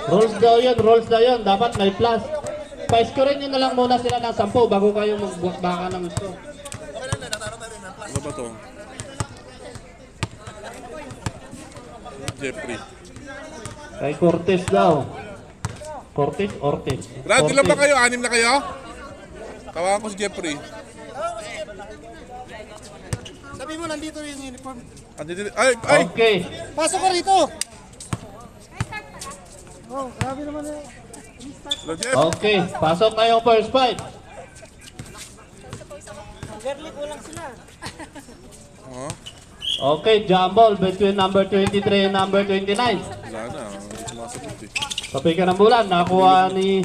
Rules daw yun. Dapat may plus. Pa-scorein nyo na lang muna sila ng 10 bago kayo magbaka ng gusto. Ano ba to? Jeffrey. Kay Cortez daw. Cortez, Ortiz. Brad, ilan ba kayo? 6 na kayo? Tawagan ko si Jeffrey. Sabi mo, nandito yung uniform. Ay! Okay. Pasok ka rito! Oh, grabe naman eh. Hello, Jeff. Okay. Pasok na yung first fight. Girly ko lang sila. Oh, Okay, jumble between number 23 and number 29. wala na. Hindi sumasagot eh. Sabi ka ng bulan, nakuha ni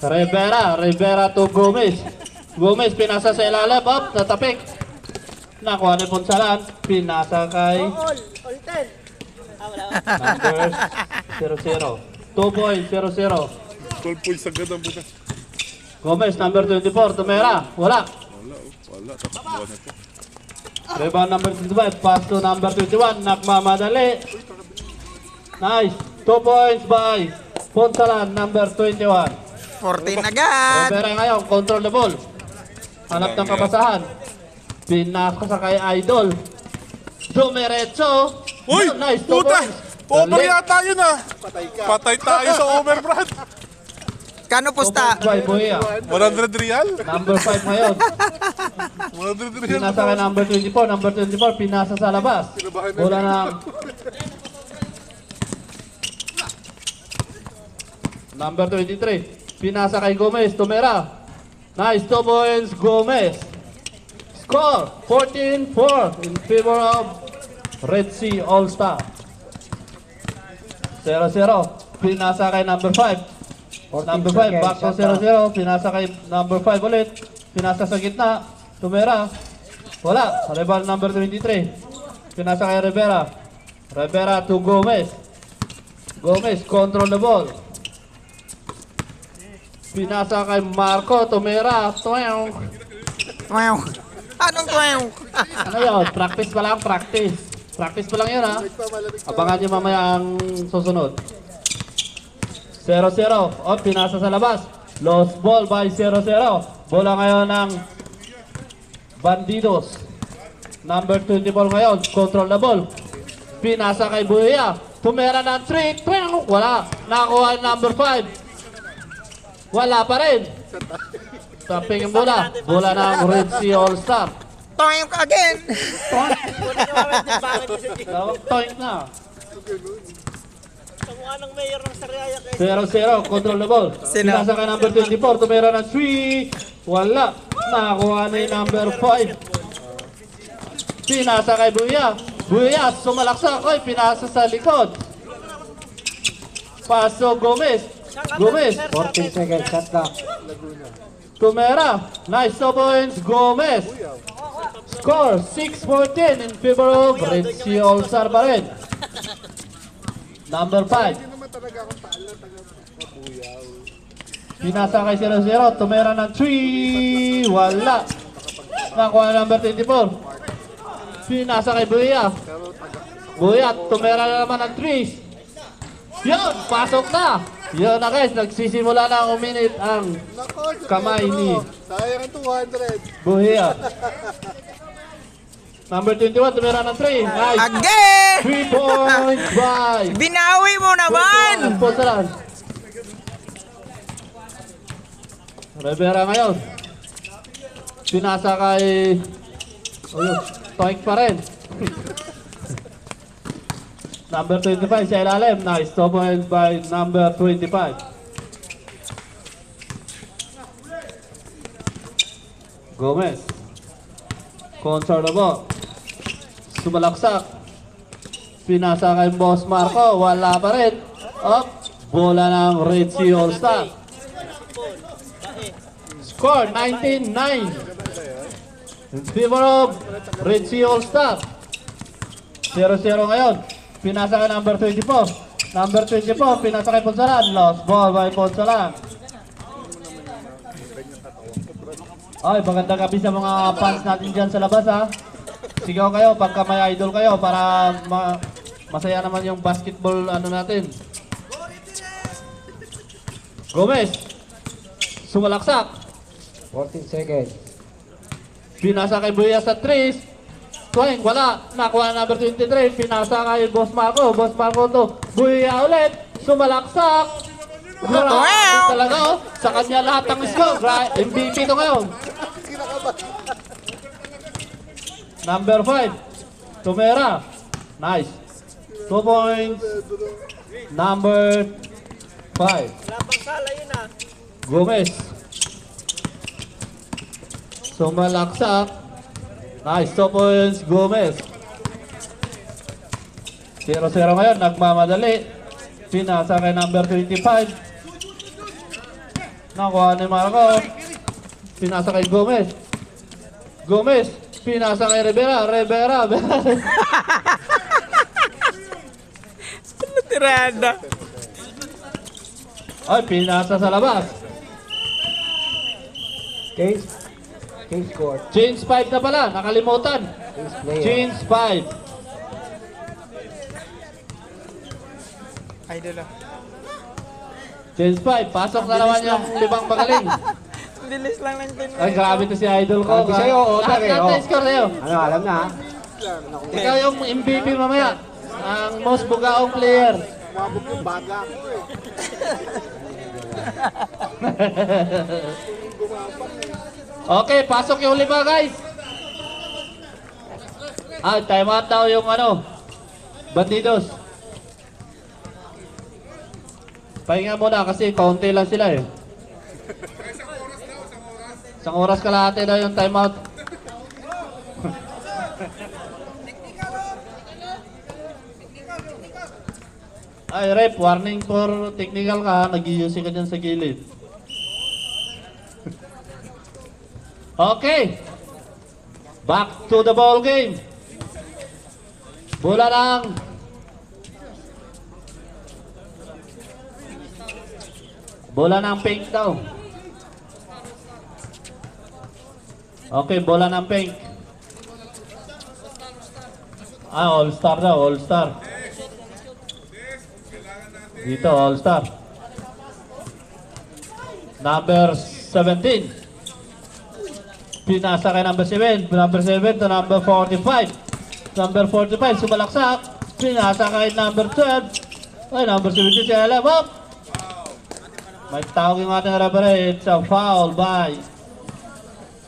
Rivera to Gomez. Gomez, pinasa sa ilalim, up, natapik. Nakuha ni Ponsalan, pinasa kay All 10. number 00. 2.00. 12 points agad ang buta. Gomez, number 24, Tumera, wala. Wala. Takbuhan na ito. Rebound number 25, pass to number 21, nakmamadali. Nice, 2 points by Ponsalan, number 21. 14 agad. Rivera ngayon, control the ball. Hanap ng kabasahan. Pinaka sa kay Idol. Dumiretso. Uy! Nice, 2 Puta! points. Over yata yun ah! Patay tayo sa over, Brad! Kano 2 pusta? points by Buya. 100 real? Number 5 ngayon. 100 real. Pinasa kay number 24. Number 24, pinasa sa labas. Bola ng number 23. Pinasa kay Gomez. Tumera. Nice, 2 points, Gomez. Score, 14-4 in favor of Red Sea All-Star. 0-0. Pinasa kay number 5. Number 5, back to 0-0. Pinasa kay number 5 ulit. Pinasa sa gitna. Tumera. Wala. Rebound number 23. Pinasa kay Rivera. Rivera to Gomez. Gomez, control the ball. Pinasa kay Marco. Tumera. Tuwang. Wow. Anong wow? Ano yun? Practice pa lang, practice. Practice pa lang yun ha. Abangan nyo mamaya ang susunod. 0-0. O, pinasa sa labas. Lost ball by 0-0. Bola ngayon ng Bandidos. Number 24 ngayon. Control the ball. Pinasa kay Buya. Tumera ng 3. Wala. Nakakuha number 5. Wala pa rin. Tapping yung bola. Bola ng Red Sea All-Star. Toing again. Toink na. Kamukha ng mayor ng Sariaya kayo. 0-0, control the ball. Sino? Pinasa ka number 24, tumira ng 3. Wala. Nakakuha na yung number 5. Pinasa kay Buya. Buya, sumalaksa. Oy, pinasa sa likod. Paso Gomez. Gomez. 14 seconds, shot clock. Tumera. Nice 2 points, Gomez. Score 6-14 in favor of Red Sea All-Star pa rin. Number 5. Pinasa kay 0-0. Tumera ng 3. Wala. Nakuha number 24. Pinasa kay Buya. Buya, tumera na naman ng 3. Yun, pasok na. Yun na guys, nagsisimula na uminit ang kamay ni Sayang ang 200. Buya. Number 21, tumira ng 3. Nice. Again. 3 points by Binawi mo naman. Ponsalan. Rivera ngayon. Pinasa kay Toink pa rin. Number 25 sa ilalim. Nice. 2 points by number 25. Gomez. Control the ball. Sumalaksak. Pinasa kay Boss Marco. Wala pa rin. Up. Bola ng Red Sea All-Star. Score 19-9. In favor of Red Sea All-Star. 0-0 ngayon. Pinasa kay number 24. Number 24, pinasa kay Ponsalan. Lost ball by Ponsalan. Ay, magandang gabi sa mga fans natin dyan sa labas ha. Sigaw kayo pagka may idol kayo para masaya naman yung basketball ano natin. Gomez. Sumalaksak. 14 seconds. Pinasa kay Buya sa 3. Twine, wala. Nakuha na number 23. Pinasa kay Boss Marco. Boss Marco to. Buya ulit. Sumalaksak. Grabe talaga oh. Sa kanya lahat ng score. MVP to ngayon. Number 5. Tumera. Nice. 2 points. Number 5. Labang sala yun ah. Gomez. Sumalaksak. Nice. 2 points. Gomez. 0-0 ngayon. Nagmamadali. Pinasa kay number 25. Nakuha ni Marco. Pinasa kay Gomez. Gomez. Pinasa kay Rivera. Rivera. Tirada. Ay, pinasa sa labas. Case score. Change 5 na pala. Nakalimutan. Case player. Change 5. Idol ah. Change 5. Pasok na naman yung 5 magaling. Bilis lang ng 10 Ay, grabe to si Idol ko. Grabe sa'yo, Otar, eh, Lahat oh. ng score sa'yo. Ano, alam na ha? Ikaw yung MVP mamaya. Ang most bugaong player. Mabog yung baga ko eh. Okay, pasok yung 5 guys. Time out daw yung Bandidos. Pahinga muna kasi kaunti lang sila eh. Isang oras kalahati daw yung time out. Ay, rep, warning for technical ka, nag-iusi ka dyan sa gilid. Okay. Back to the ball game. Bola ng pink daw. Okay, bola ng pink. All-star daw, all-star. Dito, all-star. Number 17. Pinasa kay number 7. Number 7 to number 45. Number 45, sumalaksak. Pinasa kay number 12. Ay, number 17 siya alam. Up! May tawag yung ating referee. It's a foul by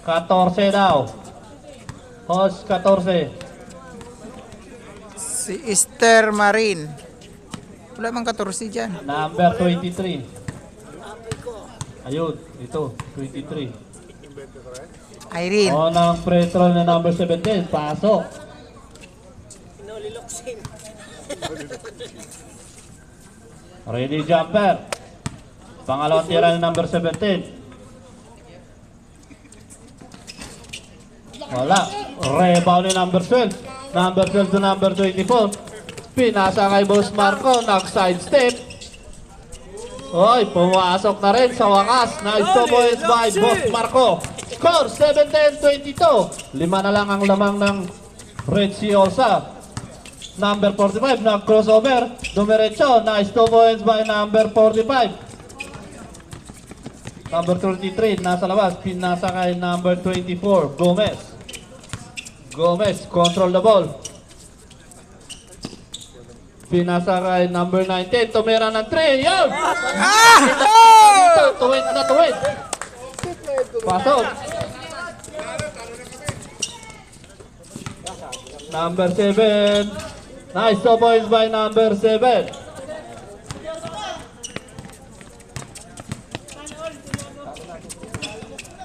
14 daw. Host 14. Si Esther Marin. Wala mang 14 dyan. Number 23. Ayun, ito, 23. Irene. Ng free throw na number 17. Pasok. Ready jumper. Pangalawang tira ni number 17. Wala. Rebound ni number 12. Number 12 to number 24. Pinasa kay Boss Marco. Nag-sidestep. Oy, pumasok na rin sa wakas. Nice 2 points by Boss Marco. Score 17-22. 5 na lang ang lamang ng Red Siosa. Number 45 na crossover. Dumiretso. Nice 2 points by number 45. Number 33 nasa labas. Pinasa kay number 24. Gomez. Gomez control the ball. Pinasa kay number 19. Tumira ng 3. Yun! Tuwid na tuwid. Pasok. Number 7. Nice 2 points by number 7.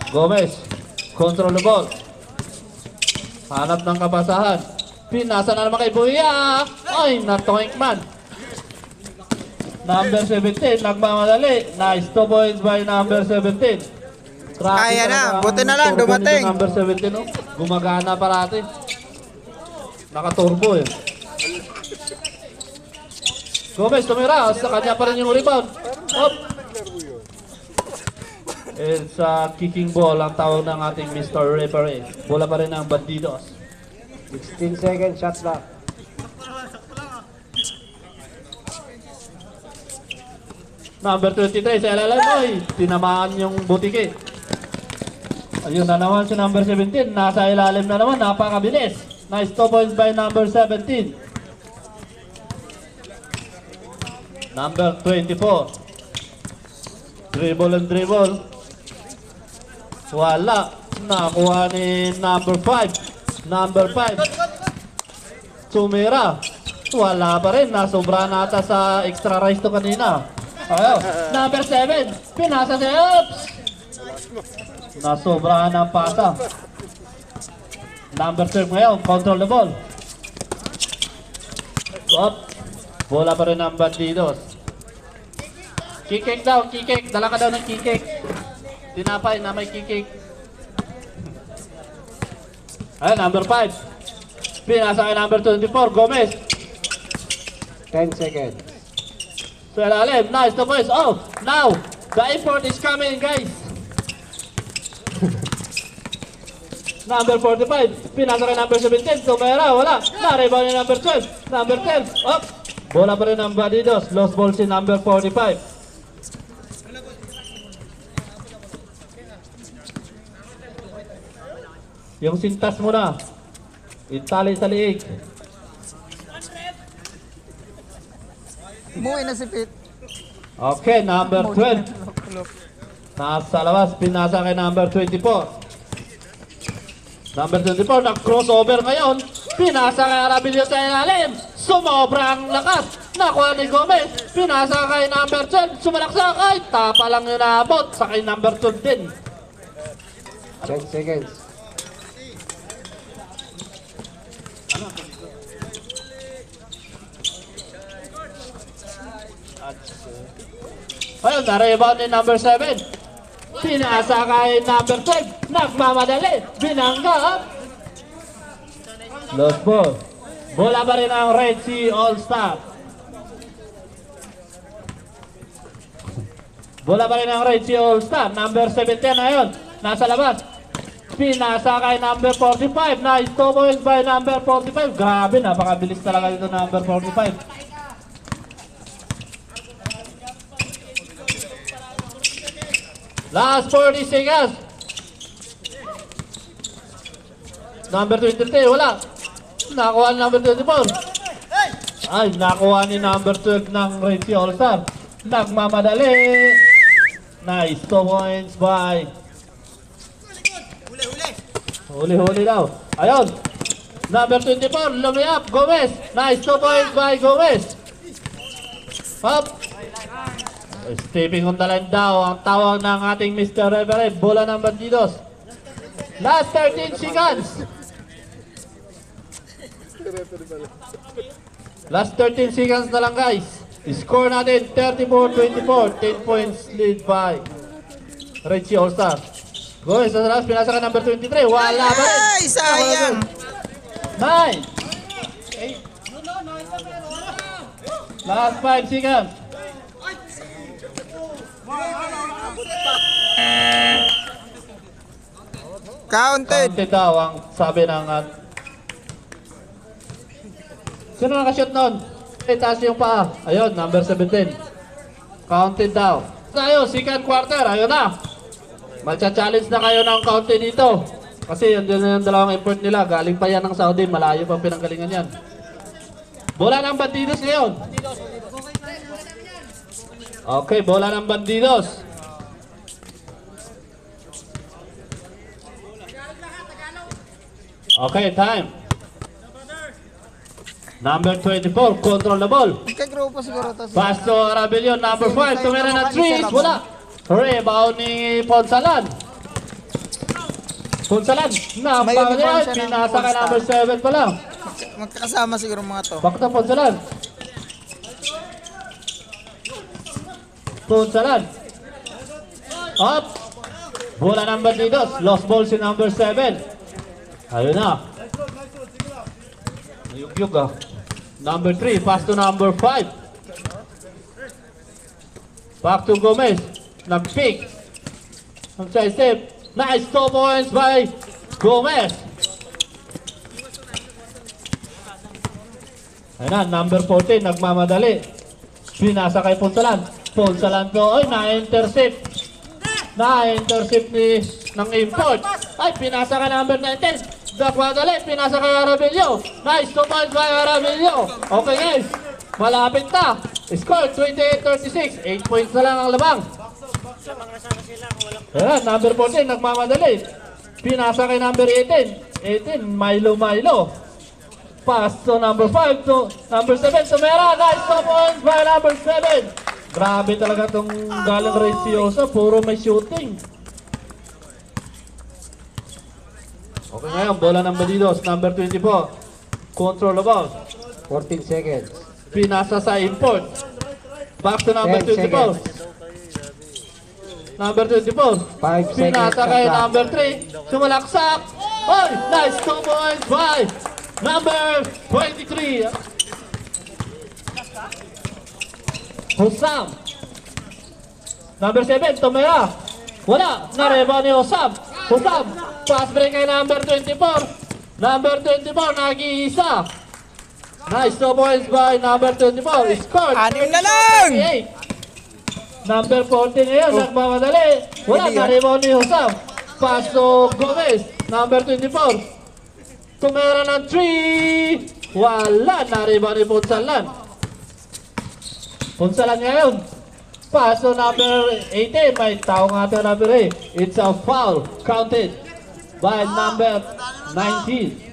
Gomez. Control the ball. Hanap ng kapasahan. Pinasa na naman kay Buya. Ay, natoink man. Number 17, nagmamadali. Nice 2 points by number 17. Kaya na, talaga buti ang na lang, turbo dumating. nito, number 17, oh. Gumagana parati. Naka-turbo eh. Gomez, tumira. Sa kanya pa rin yung rebound. Up. It's a kicking ball ang tawag ng ating Mr. Referee. Bola pa rin ang Bandidos. 16 seconds, shot clock. Number 23 sa ilalim. Oy, tinamaan yung butiki. Ayun na naman si number 17. Nasa ilalim na naman. Napakabilis. Nice 2 points by number 17. Number 24. Dribble and dribble. Wala. Nakuha ni number 5. Number 5. Sumira. Wala pa rin. Nasobra nata sa extra rice to kanina. Ayaw. Number 7. Pinasa sa ups. Nasobrahan ng pasa. Number 12 ngayon. Control the ball. Up. Bola pa rin ng Bandidos. Kick daw. Kick. Dala ka daw ng kick. Tinapay na may kick. Ayun, number 5. Pinasa kay number 24. Gomez. 10 seconds. So, ilalim. Nice the boys. Oh, now, the import is coming, guys. Number 45. Pinasa kay number 17. Tumera. Wala. Na-rebound ni number 12. Number 10. Up. Bola pa rin ng Bandidos. Lost ball si number 45. Yung sintas mo na. Itali sa liig. Umuwi na si Pete. Okay, number 12. Nasa labas, pinasa kay number 24. Number 24, nag-crossover ngayon. Pinasa kay Arabilio sa ilalim. Sumobrang lakas. Nakuha ni Gomez. Pinasa kay number 12. Sumalaksak. Ay, tapa lang yun naabot. Sa kay number 12 din. 10 seconds. Ayun, na-rebound ni number 7. Pinasa kay number 12. Nagmamadali. Binangga. Lost ball. Bola pa rin ang Red Sea All-Star. Bola pa rin ang Red Sea All-Star. Number 17 na yun. Nasa labas. Pinasa kay number 45. Nice 2 points by number 45. Grabe, napakabilis talaga dito number 45. Last 40 seconds. Number 23, wala. Nakuha ni number 24. Ay, nakuha ni number 12 ng Red Sea All-Star. Nagmamadali. Nice 2 points by. Huli daw. Ayun. Number 24, lumiap. Gomez. Nice 2 points by Gomez. Up. Stepping on the line daw ang tawag ng ating Mr. Reverend. Bola ng Bandidos. Last 13 seconds. Last 13 seconds na lang, guys. Score natin 34-24. 10 points lead by Red Sea All-Star. Gomez sa last, pinasa ka number 23. Wala ba rin? Ay, sayang. 9. Last 5 seconds. Counted. Counted daw ang sabi ng sino nakashoot nun? Itaas yung paa. Ayun, number 17. Counted daw. Tayo, second quarter. Ayun na. Magcha-challenge na kayo ng counted dito. Kasi yun din yung dalawang import nila. Galing pa yan ng Saudi. Malayo pang pinanggalingan yan. Bola ng Bandidos ngayon. Okay, bola ng Bandidos. Okay, time. Number 24, control the ball. Magka-grupo siguro to. Pass to Arabilio, number 5. Tumira ng 3, wala. Rebound ni Ponsalan. Ponsalan, May uniform napakalian. siya ng Pinasa ka All-Star. number 7 pa lang. Magkakasama siguro mga to. Bakta Ponsalan. Ponsalan. Up. Bola ng Bandidos. Lost ball si number 7. Ayun na. Nayugyug ah. Number 3, pass to number 5. Back to Gomez. Nag-pick. Nag-side step. Nice 2 points by Gomez. Ayun na, number 14, nagmamadali. Pinasa kay Ponsalan. Ponsalan to. Ay, na-intercept. Na-intercept ng import. Ay, pinasa ka number 19. Dakwadali, pinasa kay Arabilio. Nice, 2 points by Arabilio. Okay guys, malapit na. Score, 28-36. 8 points na lang ang labang. Ayan, number 14, nagmamadali. Pinasa kay number 18. 18, Milo. Pass to number 5 to number 7. Tumera, nice 2 points by number 7. Grabe talaga itong galang Reysiosa. Puro may shooting. Okay ngayon, bola ng Balidos, number 24. Control the ball. 14 seconds. Pinasa sa import. Back to number 10 24. seconds. Number 24. 5 seconds. Pinasa kay number 3. Sumalaksak. Oh, nice 2 points by number 23. Husam. Number 7, Tomera. Wala. Nareba ni Husam. Husam. Pass break kay number 24. Number 24, nag-iisa. Nice 2 points by number 24. Scored. 6 na lang! 38. Number 14 ngayon, nagmamadali. Wala, Hindi, naribaw ni Husam. Pass to Gomez. Number 24. Tumera ng 3. Wala, naribaw ni Punsalan. Punsalan ngayon. Pass to number 18. May tao nga ito number 8. It's a foul. Counted by number 19.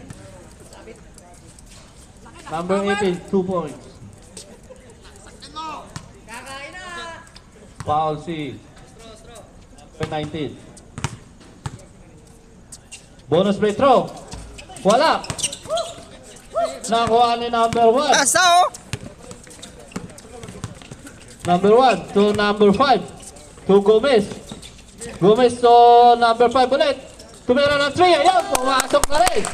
Number 18, 2 points. Foul si number 19. Bonus free throw. Wala. Nakuha ni number 1. Asa oh! Number 1 to number 5. To Gomez. Gomez to number 5 ulit. Tumira ng 3. Ayun, pumasok na rin.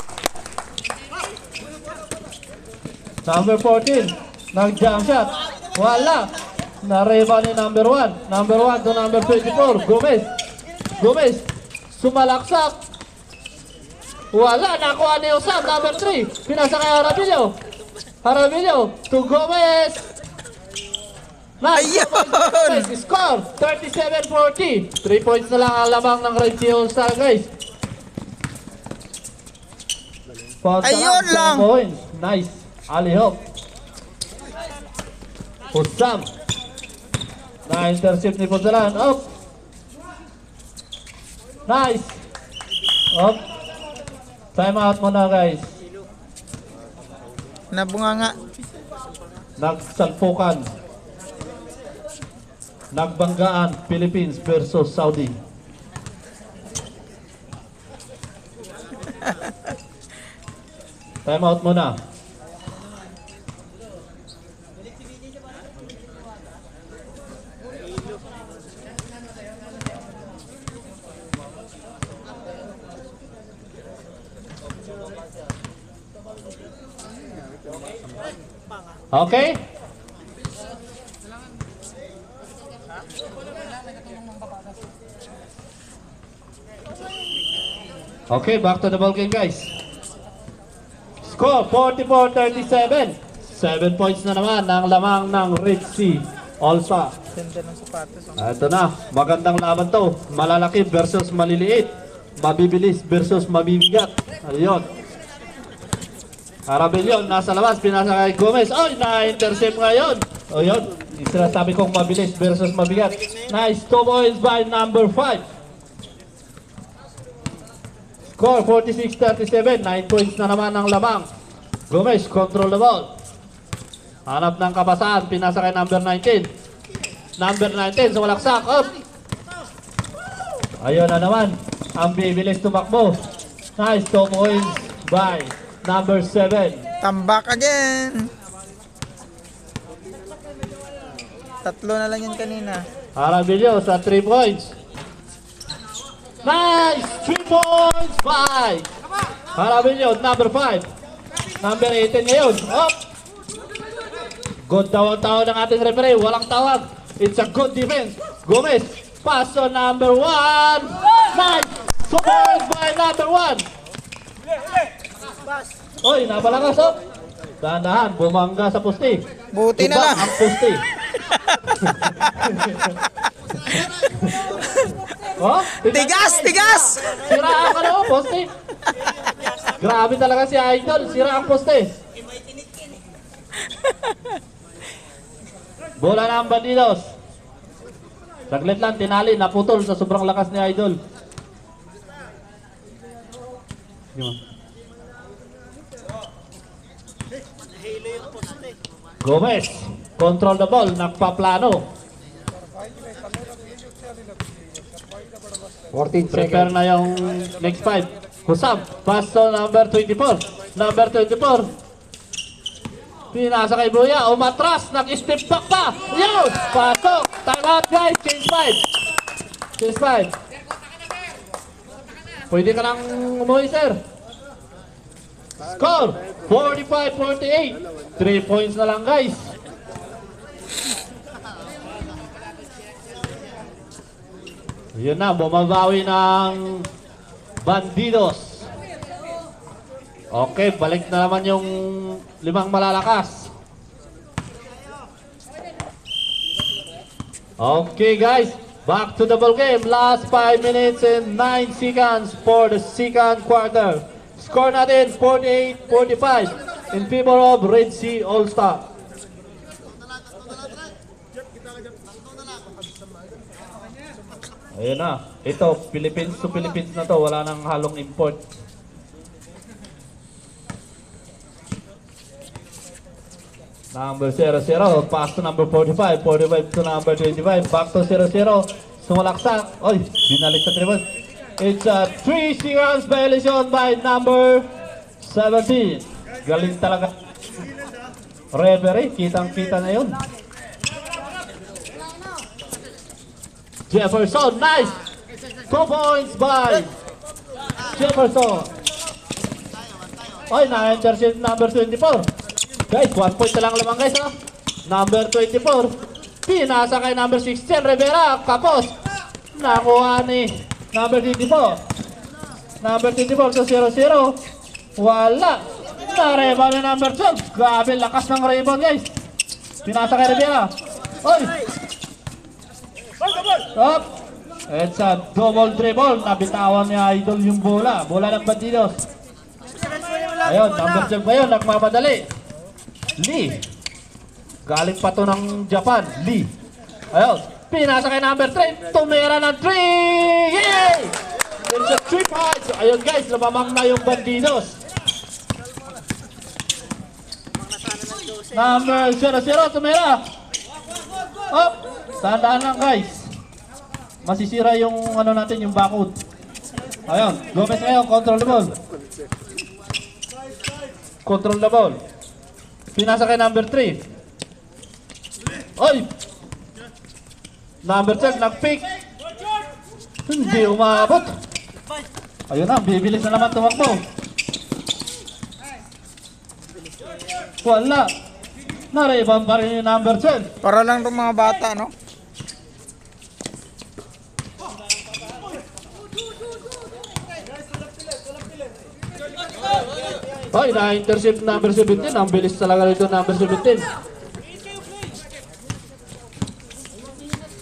Number 14. Nag-jump shot. Wala. Nareba ni number 1. Number 1 to number 24. Gomez. Gomez. Sumalaksak. Wala. Nakuha ni Usam. Number 3. Pinasa kay Harabillo. Harabillo to Gomez. Nice. Ayun! Score. 37-40. 3 points na lang ang lamang ng Red Sea guys. Ayun lang. 2 points. Nice. Alihop. Usam. Na-intercept ni Punsalan. Up. Nice. Up. Time out muna guys. Nabunga nga. Nagsalpukan. Nagbanggaan. Philippines versus Saudi. Time out muna. Okay? Okay, back to the ball game guys. Score 44-37. 7 points na naman ang lamang ng Red Sea All-Star. Ganda ng sapatos oh. Ito na, magandang laban to. Malalaki versus maliliit. Mabibilis versus mabibigat. Ayun. Arabilio, nasa labas, pinasa kay Gomez. Ay, na-intercept ngayon. O yun, yung sinasabi kong mabilis versus mabigat. Nice 2 points by number 5. Score 46-37. 9 points na naman ang lamang. Gomez, control the ball. Hanap ng kapasahan, pinasa kay number 19. Number 19, sumalaksak. Up. Ayun na naman. Ang bibilis tumakbo. Nice 2 points by number 7. Tambak again. 3 na lang yun kanina. Arabilio sa 3 points. Nice! 3 points by Arabilio, number 5. Number 18 ngayon. Up! Good daw ang tawag ng ating referee. Walang tawag. It's a good defense. Gomez. Pass on number 1. Nice! 2 points by number 1. Oy, napalakas oh. Dahan-dahan, bumangga sa pusti. Buti na Iba lang. ang pusti. Oh, Tigas! Tigas! sira ka na poste. Grabe talaga si Idol. Sira ang poste. Bola na ang Bandidos. Saglit lang, tinali, naputol sa sobrang lakas ni Idol. Gomez, control the ball, nagpaplano. 14 Prepare seconds. na yung next 5. Husam, pass to number 24. Number 24. Pinasa kay Buya, umatras, nag-step back pa. Yun! Pasok! Time out guys, change 5. Change 5. Pwede ka nang umuwi, sir. Score, 45-48. 3 points na lang guys. Yun na, bumabawi ng Bandidos. Okay, balik na naman yung 5 malalakas. Okay guys, back to the ball game. Last 5 minutes and 9 seconds for the second quarter. Score natin 48-45 in favor of Red Sea All-Star. Ayun na. Ito, Philippines to Philippines na to. Wala nang halong import. Number 00. Pass to number 45. 45 to number 25. Back to 00. Sumalaksak. Oy, binalik sa tribune. It's a 3 seconds violation by number 17. Galing talaga. Referee, kitang-kita na yun. Jefferson, nice! 2 points by Jefferson. Oy, na-intercept number 24. Guys, 1 point na lang lamang guys ha. Number 24. Pinasa kay number 16, Rivera. Kapos. Nakuha ni number 24. Number 24 to 0-0. Wala. Na-rebound ni number 12. Grabe, lakas ng rebound guys. Pinasa kay Rivera. Oy! Stop! It's a double dribble. Nabitawan ni Idol yung bola. Bola ng Bandidos. Ayun, number 12 ba yun? Nagmamadali. Lee. Galing pa to ng Japan. Lee. Ayun. Pinasa kay number 3. Tumira ng 3. Yay! It's a 3 points. Ayun guys, lumamang na yung Bandidos. Number 00, tumira. Up. Tandaan lang guys. Masisira yung ano natin, yung backwood. Ayun, Gomez ngayon, control the ball. Control the ball. Pinasa kay number 3. Oy! Number 10, nag-pick. Hindi umabot. Ayun na, bibilis na naman tumakbo. Wala. Na-rebound pa rin yung number 10. Para lang itong mga bata, no? Hoy, na-intercept number 17. Ang bilis talaga nito number 17.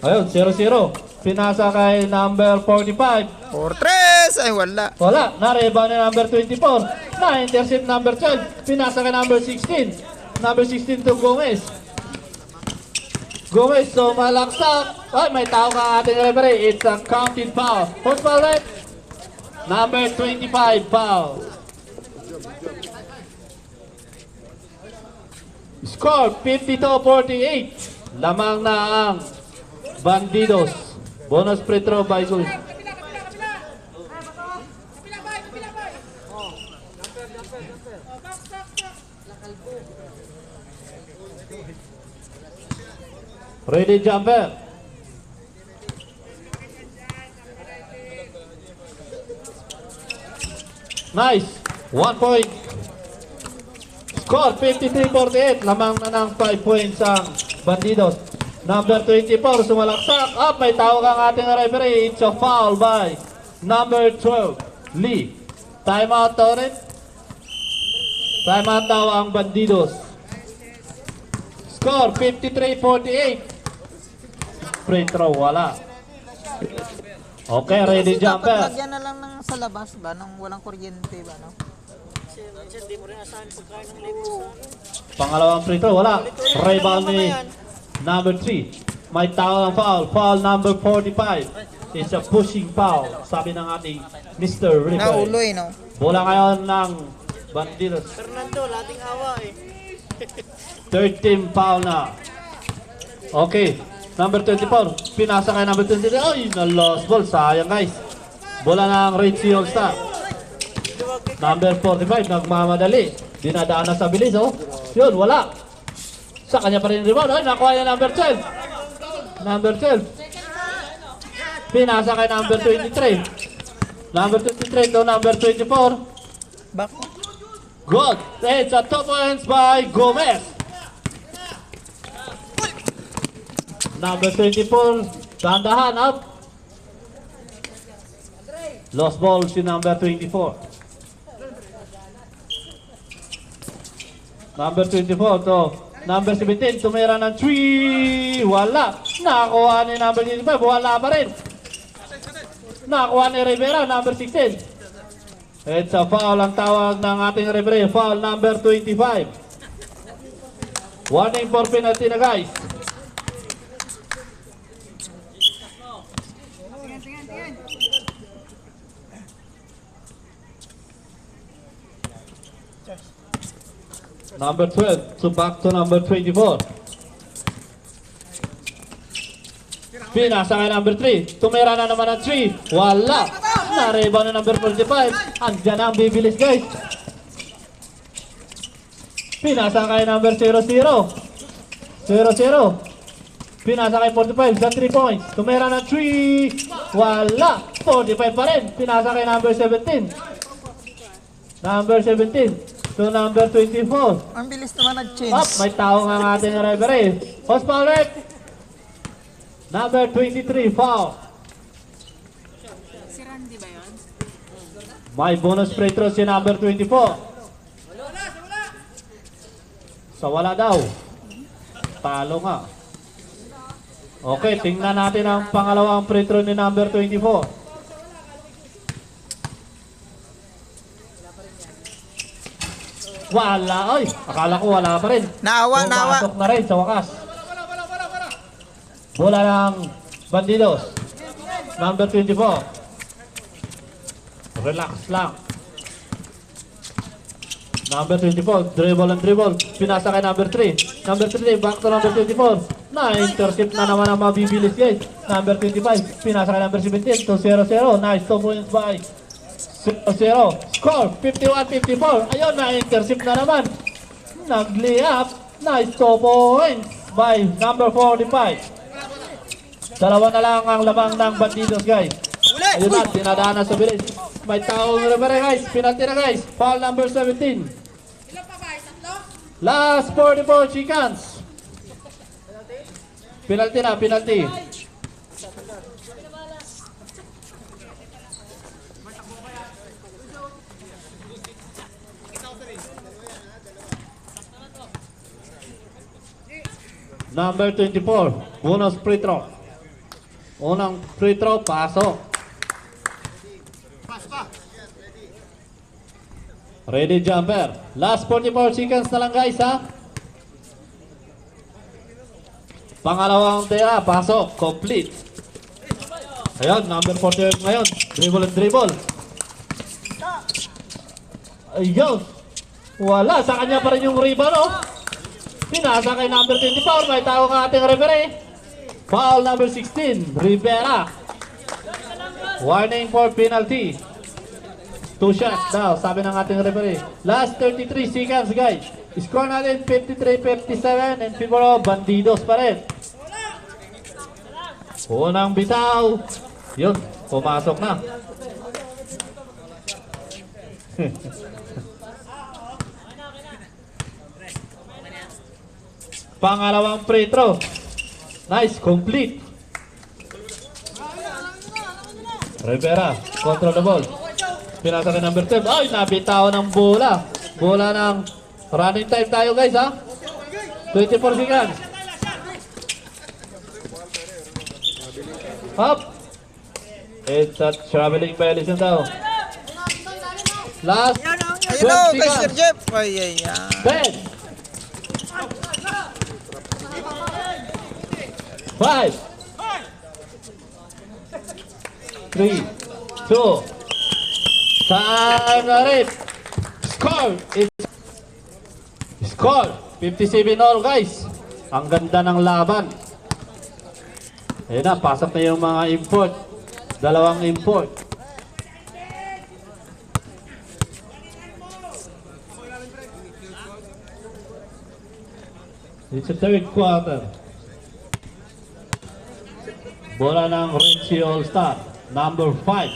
Ayun, 0-0. Pinasa kay number 45. 4-3! Ay, wala. Wala. Na-rebound ni number 24. Na-intercept number 12. Pinasa kay number 16. Number 16 to Gomez. Gomez, so malaksak. Ay, may tao ka ating referee. It's a counted foul. Who's foul red? Number 25 foul. Score 52-48. Lamang na ang Bandidos. Bonus free throw by Gus. Ready jumper. Nice. 1 point. Score 53-48. Lamang na ng 5 points ang Bandidos. Number 24, sumalaksak. Up, may tawag ang ating referee. It's a foul by number 12, Lee. Timeout daw rin. Timeout daw ang Bandidos. Score 53-48. free throw, wala. Okay, ready Kasi dapat jumper. lagyan na lang ng sa labas ba, nung walang kuryente ba, no? Pangalawang free throw, wala. Rebound ni number 3. May tao ng foul. Foul number 45. It's a pushing foul, sabi ng ating Mr. Naulo Referee. no? Bola ngayon ng Bandidos. Fernando, lating awa eh. Third team foul na. Okay, number 24. Pinasa kay number 23. Ay, na-lost ball. Sayang guys. Bola ng Richie All-Star. Number 45, nagmamadali. Dinadaan na sa bilis, oh. Yun, wala. Sa kanya pa rin yung rebound. Ay, nakuha niya number 12. Number 12. Pinasa kay number 23. Number 23 to number 24. Back. Good. It's a 2 points by Gomez. Number 24. Dandahan up. Lost ball si number 24. Number 24 to number 17. Tumira ng 3. Wala. Nakakuha ni number 25. Wala pa rin. Nakakuha ni Rivera, number 16. It's a foul ang tawag ng ating referee. Foul number 25. Warning for penalty na guys. Number 12, so back to number 24. Pinasa kay number 3. Tumira na naman ang 3. Wala. Na-rebound na number 45. Andiyan na ang bibilis guys. Pinasa kay number 00. 0-0. Pinasa kay 45 sa 3 points. Tumira ng 3. Wala. 45 pa rin. Pinasa kay number 17. Number 17 to number 24. Ang bilis naman nag-change. Up, may tao nga ang ating referee. Post foul rec. Number 23, foul. Si Randy ba yun? May bonus free throw si number 24. Sa wala daw. Talo nga. Okay, tingnan natin ang pangalawang free throw ni number 24. Wala, ay. Akala ko wala pa rin. Naawa. Pumasok na rin sa wakas. Bola ng Bandidos. Number 24. Relax lang. Number 24. Dribble and dribble. Pinasa kay number 3. Number 3. Back to number 24. Na-intercept na naman ang mabibilis guys. Number 25. Pinasa kay number 17. To 0-0. Nice 2 points by 0-0. Score 51-54. Ayun, na-intercept na naman. Nag-layup. Nice 2 points by number 45. Dalawa na lang ang lamang ng Bandidos guys. Ayun na, dinadaan na sa bilis. May taong referee guys. Penalty na guys. Foul number 17. Last 44 seconds. Penalty na, penalty. Number 24, bonus free throw. Unang free throw, pasok. Ready jumper. Last 44 seconds na lang guys ha. Pangalawang tira, pasok, complete. Ayun, number 48 ngayon. Dribble and dribble. Ayun. Wala, sa kanya pa rin yung rebound oh. Pinasa kay number 24, may tao ng ating referee. Foul number 16, Rivera. Warning for penalty. 2 shots daw, sabi ng ating referee. Last 33 seconds guys. Score natin 53-57 and Fibro Bandidos pa rin. Unang bitaw. Yun, pumasok na. Pangalawang free throw. Nice, complete. Rivera, control the ball. Pinasa kay number 12. Ay, nabitaw ng bola. Bola ng running time tayo guys ha. 24 seconds. Up. It's a traveling violation daw. Last Ayun o, 12 kay Sir seconds. Jeff. Ay, ay, ay. 10. 5. 3. 2. Time na rin. Score. Score. 57 all guys. Ang ganda ng laban. Ayun na, pasok na yung mga import. Dalawang import. It's the third quarter. Bola ng Richie All-Star, number 5.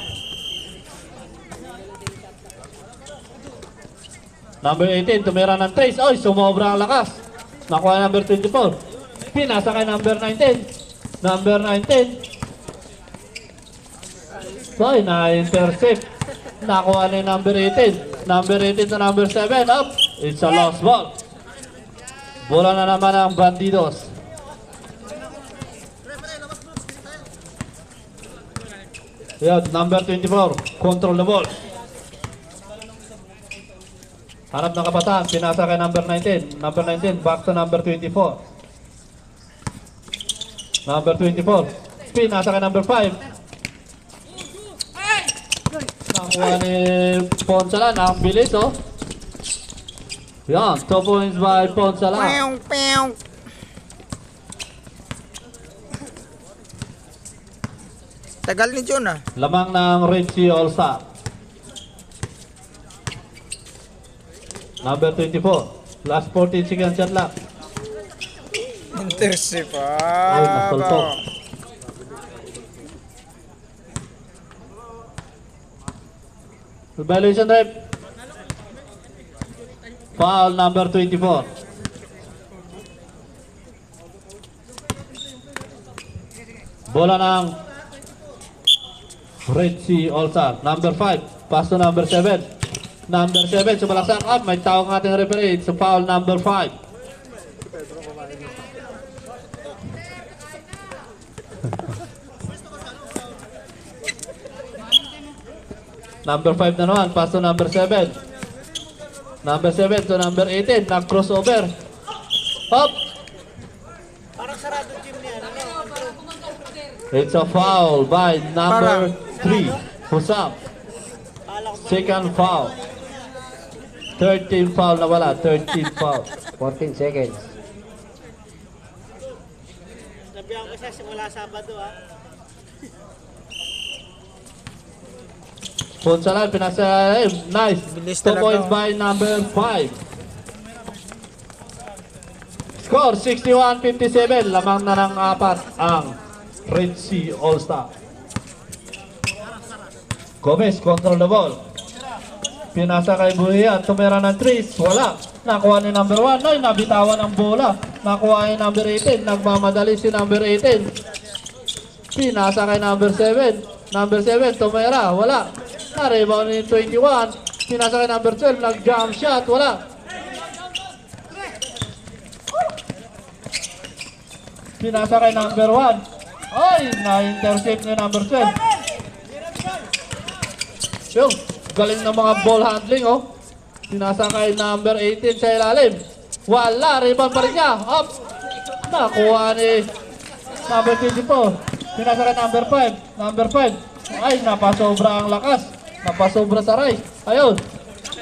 Number 18, tumira ng trace. Oy, sumobra ang lakas. Nakuha number 24. Pinasa kay number 19. Number 19. Oy, na-intercept. Nakuha ni number 18. Number 18 to number 7. Up. It's a lost ball. Bola na naman ang Bandidos. Yan, number 24. Control the ball. Harap ng kabataan. Pinasa kay number 19. Number 19, back to number 24. Number 24. Pinasa kay number 5. Nakuha ni Ponsalan. Ang bilis, oh. Yan, 2 points by Ponsalan. Pew, pew. Tagal ni John ah. Lamang ng Richie All-Star. Number 24. Last 14 seconds shot lang. Intercept Ay, nasulpok. Violation rep. Foul number 24. Bola ng Richie All-Star. Number 5. Pass to number 7. Number 7. Sumalaksak up. May tawag ng ating referee. It's a foul number 5. Number 5 na naman. Pass to number 7. Number 7 to number 18. Nag-crossover. Up. Parang sarado gym niya. Ano? It's a foul by number 3. Husam. Second foul. 13 foul na wala. 13 foul. 14 seconds. Nabiyan ko siya simula Sabado ah. Ponsalan, pinasa. Nice. Bilis 2 talaga, points oh. by number 5. Score 61-57. Lamang na ng 4 ang Richie All-Star. Gomez, control the ball. Pinasa kay Buhia. Tumira ng 3. Wala. Nakuha ni number 1. Ay, nabitawan ang bola. Nakuha ni number 18. Nagmamadali si number 18. Pinasa kay number 7. Number 7, tumira. Wala. Na-rebound ni 21. Pinasa kay number 12. Nag-jump shot. Wala. Pinasa kay number 1. Ay, na-intercept ni number 12. Yung, galing ng mga ball handling, oh. Pinasa kay number 18 sa ilalim. Wala, rebound pa rin niya. Up. Nakuha ni number 24. Pinasa kay number 5. Number 5. Ay, napasobra ang lakas. Napasobra sa right. Ayun.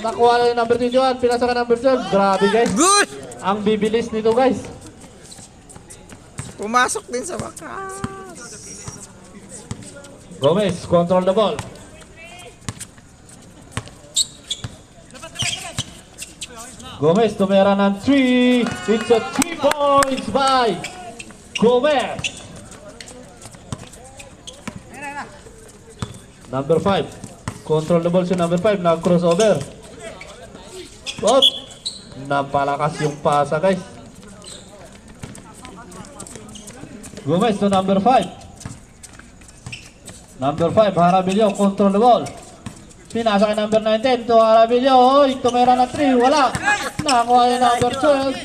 Nakuha na ni number 21. Pinasa kay number 12. Grabe, guys. Good! Ang bibilis nito, guys. Pumasok din sa wakas. Gomez, control the ball. Gomez, tumira ng 3. It's a 3 points by Gomez. Number 5. Control the ball si number 5. Nag-crossover. Up. Napalakas yung pasa, guys. Gomez to number 5. Number 5, Harabillo, control the ball. Pinasa kay number 19 to Harabillo. Oy, tumira ng 3. Wala. Nakakuha yung number 12.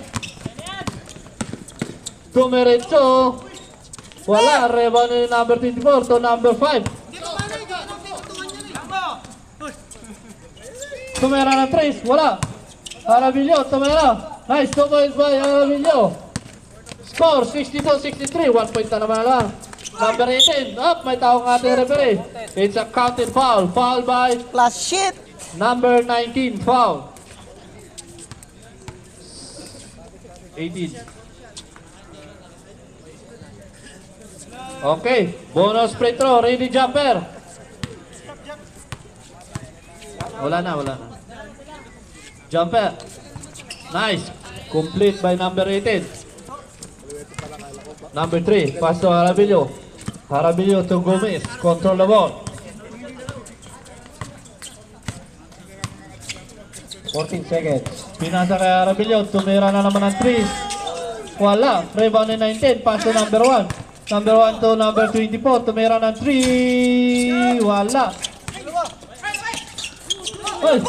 Tumiritso. Wala. Rebound ni number 24 to number 5. Tumera ng 3. Wala. Arabillo, tumera. Nice, 2 points by Arabillo. Score, 62-63. 1 point na naman lang. Number 18. Up, may tawag ating referee. It's a counted foul. Foul by Plus shit. number 19. Foul. 18. Okay. Bonus free throw. Ready jumper. Wala na, wala na. Jumper. Nice. Complete by number 18. Number 3. Pass to Arabillo. Arabillo to Gomez. Control the ball. 14 seconds. Pinasa kay Arabillo. Tumira na naman ng 3. Wala. Rebound ni 19. Pass to number 1. Number 1 to number 24. Tumira ng 3. Wala. Uy!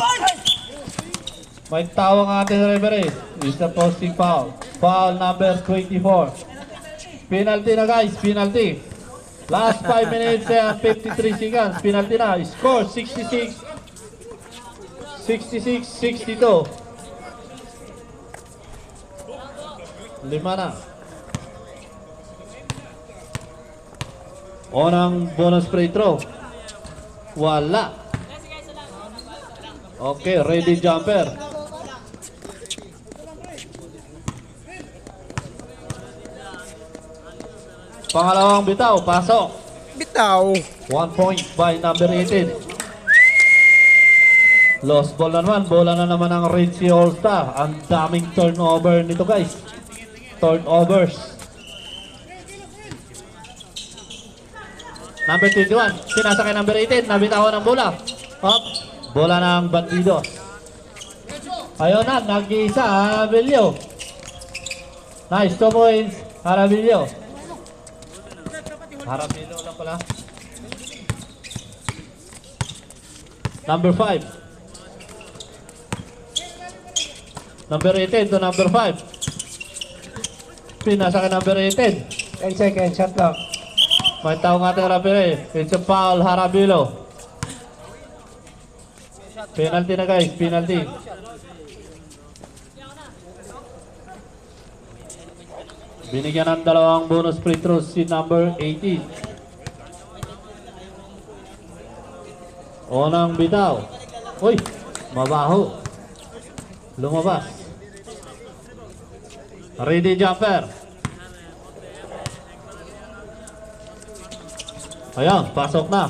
May tawag ang ating referee. It's a posting foul. Foul number 24. Penalty na guys. Penalty. Last 5 minutes and 53 seconds. Penalty na. Score 66. 66-62. 5 na. Unang bonus free throw. Wala. Okay, ready jumper. Pangalawang bitaw, pasok. Bitaw. 1 point by number 18. Lost ball na naman. Bola na naman ang Red Sea All-Star. Ang daming turnover nito guys. Turnovers. Number 21. Sinasa kay number 18. Nabitawan ng bola. Up. Bola ng Bandidos. Ayun na. Nag-iisa. Arabillo. Nice. 2 points. Arabillo. Arabillo lang pala. Number 5. Number 18 to number 5. Pinasa kay number 18. 10 seconds. Shot clock. May tawag natin referee. It's a foul, Arabillo. Penalty na guys, penalty. Binigyan ng dalawang bonus free throws si number 18. Unang bitaw. Uy, mabaho. Lumabas. Ready jumper. Ayan, pasok na.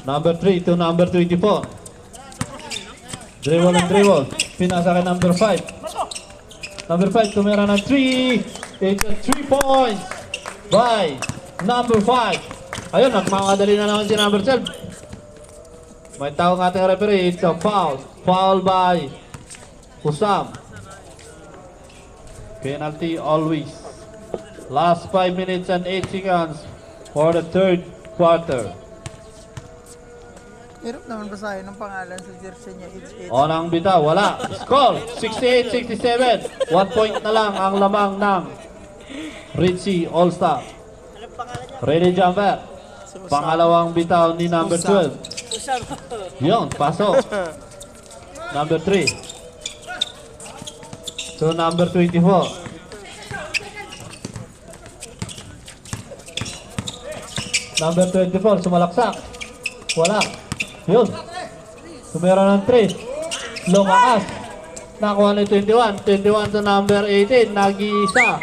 Number 3 to number 24. Dribble and dribble. Pinasa kay number 5. Number 5 tumira ng 3. It's a 3 points by number 5. Ayun, nagmamadali na naman si number 12. May tawag ng ating referee. It's a foul. Foul by Husam. Penalty always. Last 5 minutes and 8 seconds for the third quarter. Hirap naman basahin ng pangalan sa jersey niya. It's Onang bitaw, wala. Score, 68-67. 1 point na lang ang lamang ng Ritchie All-Star. Ready jumper. Pangalawang bitaw ni number 12. Yun, pasok. Number 3. To number 24. Number 24, sumalaksak. Wala. Yun. Tumira ng 3. Lumakas. Nakuha ni 21. 21 to number 18. Nag-iisa.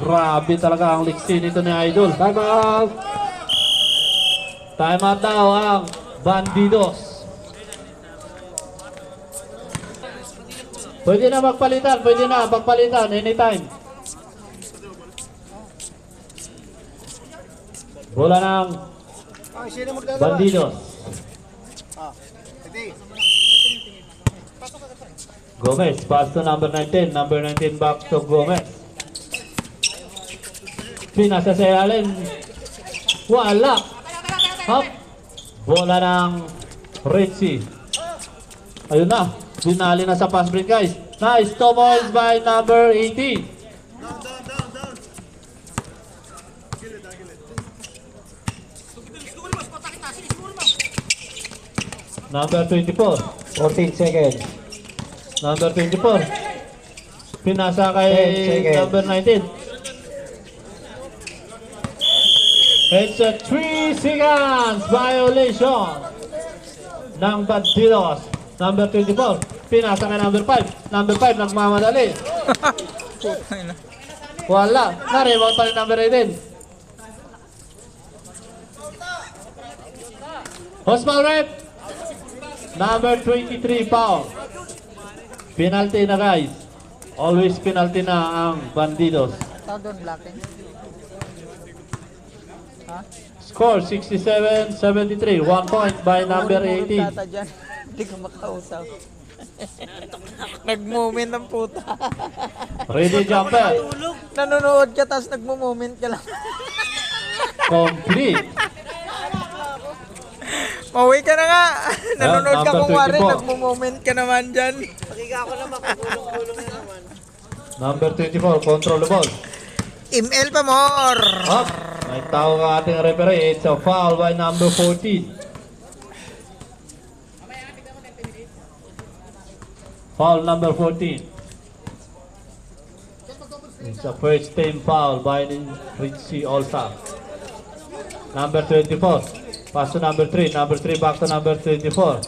Grabe talaga ang liksi nito ni Idol. Time out. Time out daw ang Bandidos. Pwede na magpalitan. Pwede na magpalitan. Anytime. Bola ng Sino magdadala? Bandidos. Hindi. Gomez. Pass to number 19. Number 19 back to Gomez. Pinasa sa Allen. Wala. Up. Bola ng Ritchie. Ayun na. Binali na sa pass break, guys. Nice. 2 points by number 18. Number 24. 14 seconds. Number 24. Pinasa kay 10 seconds. number 19. It's a 3 seconds violation ng Bandidos. Number 24. Pinasa kay number 5. Number 5 nagmamadali. Putang ina. Wala. Na-rebound pa rin number 18. Hosmal rep. Number 23 foul. Penalty na, guys. Always penalty na ang Bandidos. Tao doon, laki. Ha? Score 67-73. 1 point by number 18. Tata dyan. Hindi ka makausap. Nag-moment ang puta. Ready jumper. Nanonood ka tapos nagmo-moment ka lang. Complete. Mauwi ka na nga. Nanonood ka number kung wari, 24. nagmo-moment ka naman dyan. Pakiga ako naman, kagulong-gulong na naman. Number 24. Control the ball. ML pa more. Up. May tao ka ating referee. It's a foul by number 14. Foul number 14. It's a first team foul by Richie Olsa. Number 24. Pass to number 3. Number 3 back to number 24.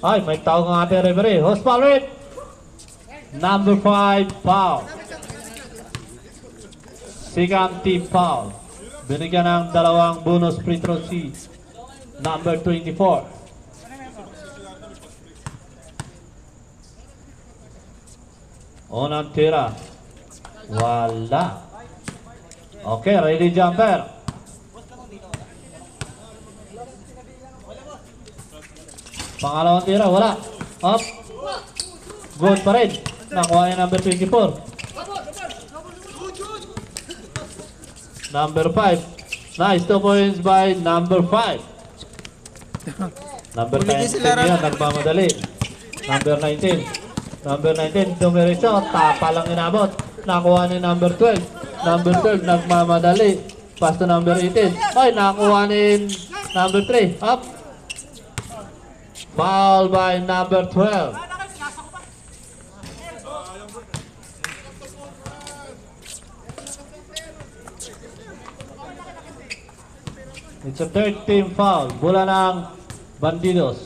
Ay, may tao ng ating referee. Host foul rate. Number 5 foul. Second team foul. Binigyan ng dalawang bonus free throw si number 24. Unang tira. Wala. Okay, ready jumper. Pangalawang tira, wala. Up. Good pa rin. Nakuha niya number 24. Number 5. Nice, 2 points by number 5. Number Huli 10 sila yan, nagmamadali. Number 19. Number 19, dumiretso. Tapa lang inabot. Nakuha ni number 12. Number 12, nagmamadali. Pass to number 18. Ay, nakuha ni number 3. Up. Foul by number 12. It's a third team foul. Bola ng Bandidos.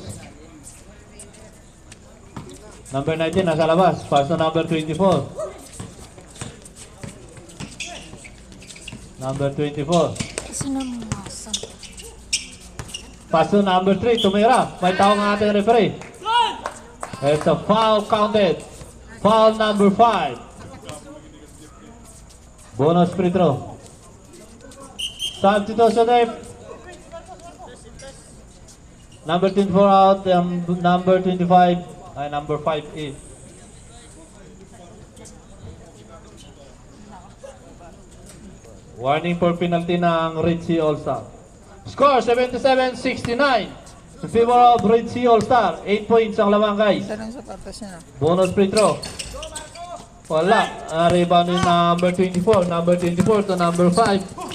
Number 19 nasa labas. Pass to number 24. Number 24. Pass to number 3. Tumira. May tao ng ating referee. It's a foul counted. Foul number 5. Bonus free throw. Substitution if number 24 out, number 25, ay number 5 in. Warning for penalty ng Richie All-Star. Score 77-69 in favor of Richie All-Star. 8 points ang lamang, guys. Saan ang sapatos niya? Bonus free throw. Wala. Rebound ni number 24. Number 24 to number 5.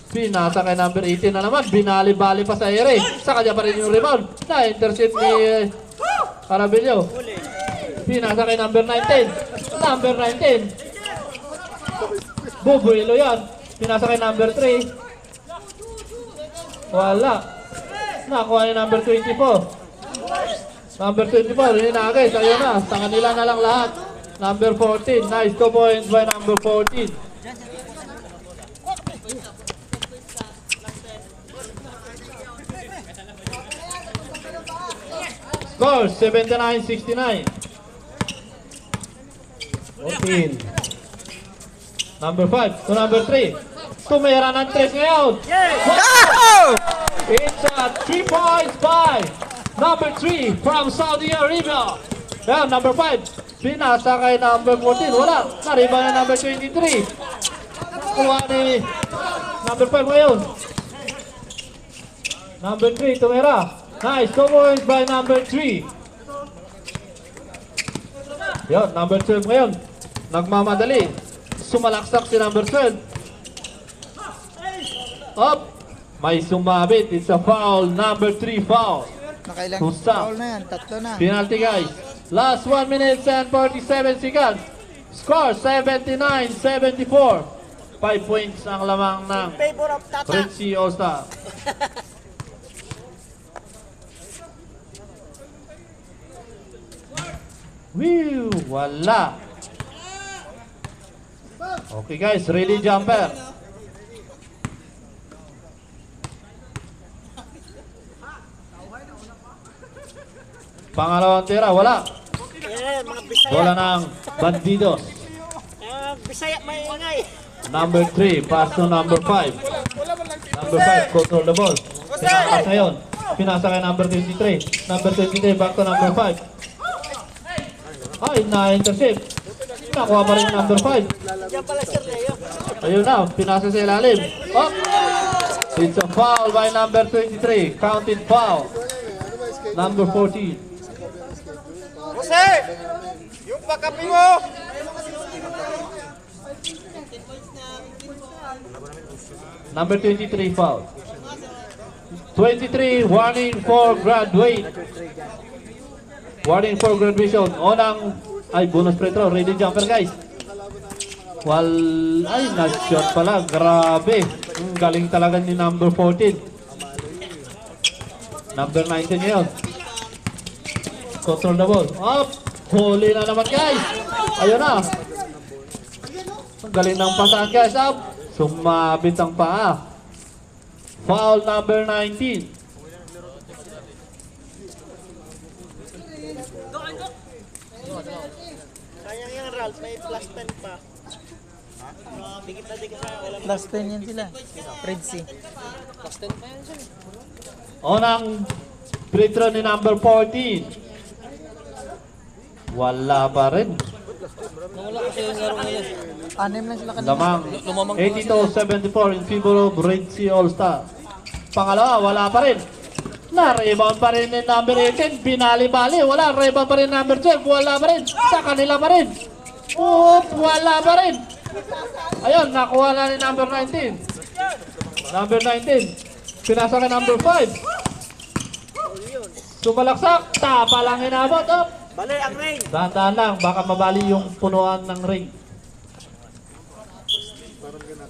Pinasa kay number 18 na naman. Binali-bali pa sa ere. Sa kanya pa rin yung rebound. Na-intercept ni Carabillo. Pinasa kay number 19. Number 19. Bubuelo yan. Pinasa kay number 3. Wala. Nakuha ni number 24. Number 24. Yun na guys. Ayun na. Sa kanila na lang lahat. Number 14. Nice. 2 points by number 14. Score 79-69. 14. Number 5 to number 3. Tumira ng 3 ngayon. Oh! It's a 3 points by number 3 from Saudi Arabia. Yan, number 5. Pinasa kay number 14. Wala. Nariba na number 23. Kuha ni number 5 ngayon. Number 3, tumira. Nice, 2 points by number 3. Yun, number 12 ngayon. Nagmamadali. Sumalaksak si number 12. Up. May sumabit. It's a foul. Number 3 foul. Nakailang Pusta. foul na yan, tatlo na. Penalty guys. Last 1 minute and 47 seconds. Score 79-74. 5 points ang lamang ng Favor of Tata. Red Sea All-Star. Whew, wala. Okay guys, ready jumper. Pangalawang tira, wala. Yan, mga Bisaya. Bola ng Bandidos. Bisaya may ingay. Number 3, pass to number 5. Number 5, control the ball. Pinakas ngayon. Pinasa kay number 23. Number 23, back to number 5. Ay, na-intercept. Nakuha pa rin number 5. Diyan pala sir Leo. Ayun na, pinasa sa ilalim. Oh! It's a foul by number 23. Counted foul. Number 14. Jose! Yung pagkapi mo! Number 23 foul. 23, warning for graduate. Warning for graduation. Onang, ay, bonus free throw. Ready jumper, guys. Ay, na-shot pala. Grabe. Ang galing talaga ni number 14. Number 19 ngayon. Control the ball. Up. Huli na naman, guys. Ayun na. Ang galing ng pasahan, guys. Up. Sumabit ang paa. Foul number 19. Sayang yan Ralph, may plus 10 pa. Dikit na dikit na. Walang Plus 10 yan sila. Red Sea. Onang free throw ni number 14. Wala pa rin. Anim lang sila kanina. Lamang 82-74 in favor of Red Sea All-Star. Pangalawa, wala pa rin. Na-rebound pa rin ni number 18. Binali-bali. Wala. Rebound pa rin number 12. Wala pa rin. Sa kanila pa rin. Wala pa rin. Ayun, nakuha na ni number 19. Number 19. Pinasa ka number 5. Sumalaksak. Tapa lang inabot. Up. Bali ang ring. Dahan-dahan lang, baka mabali yung punuan ng ring.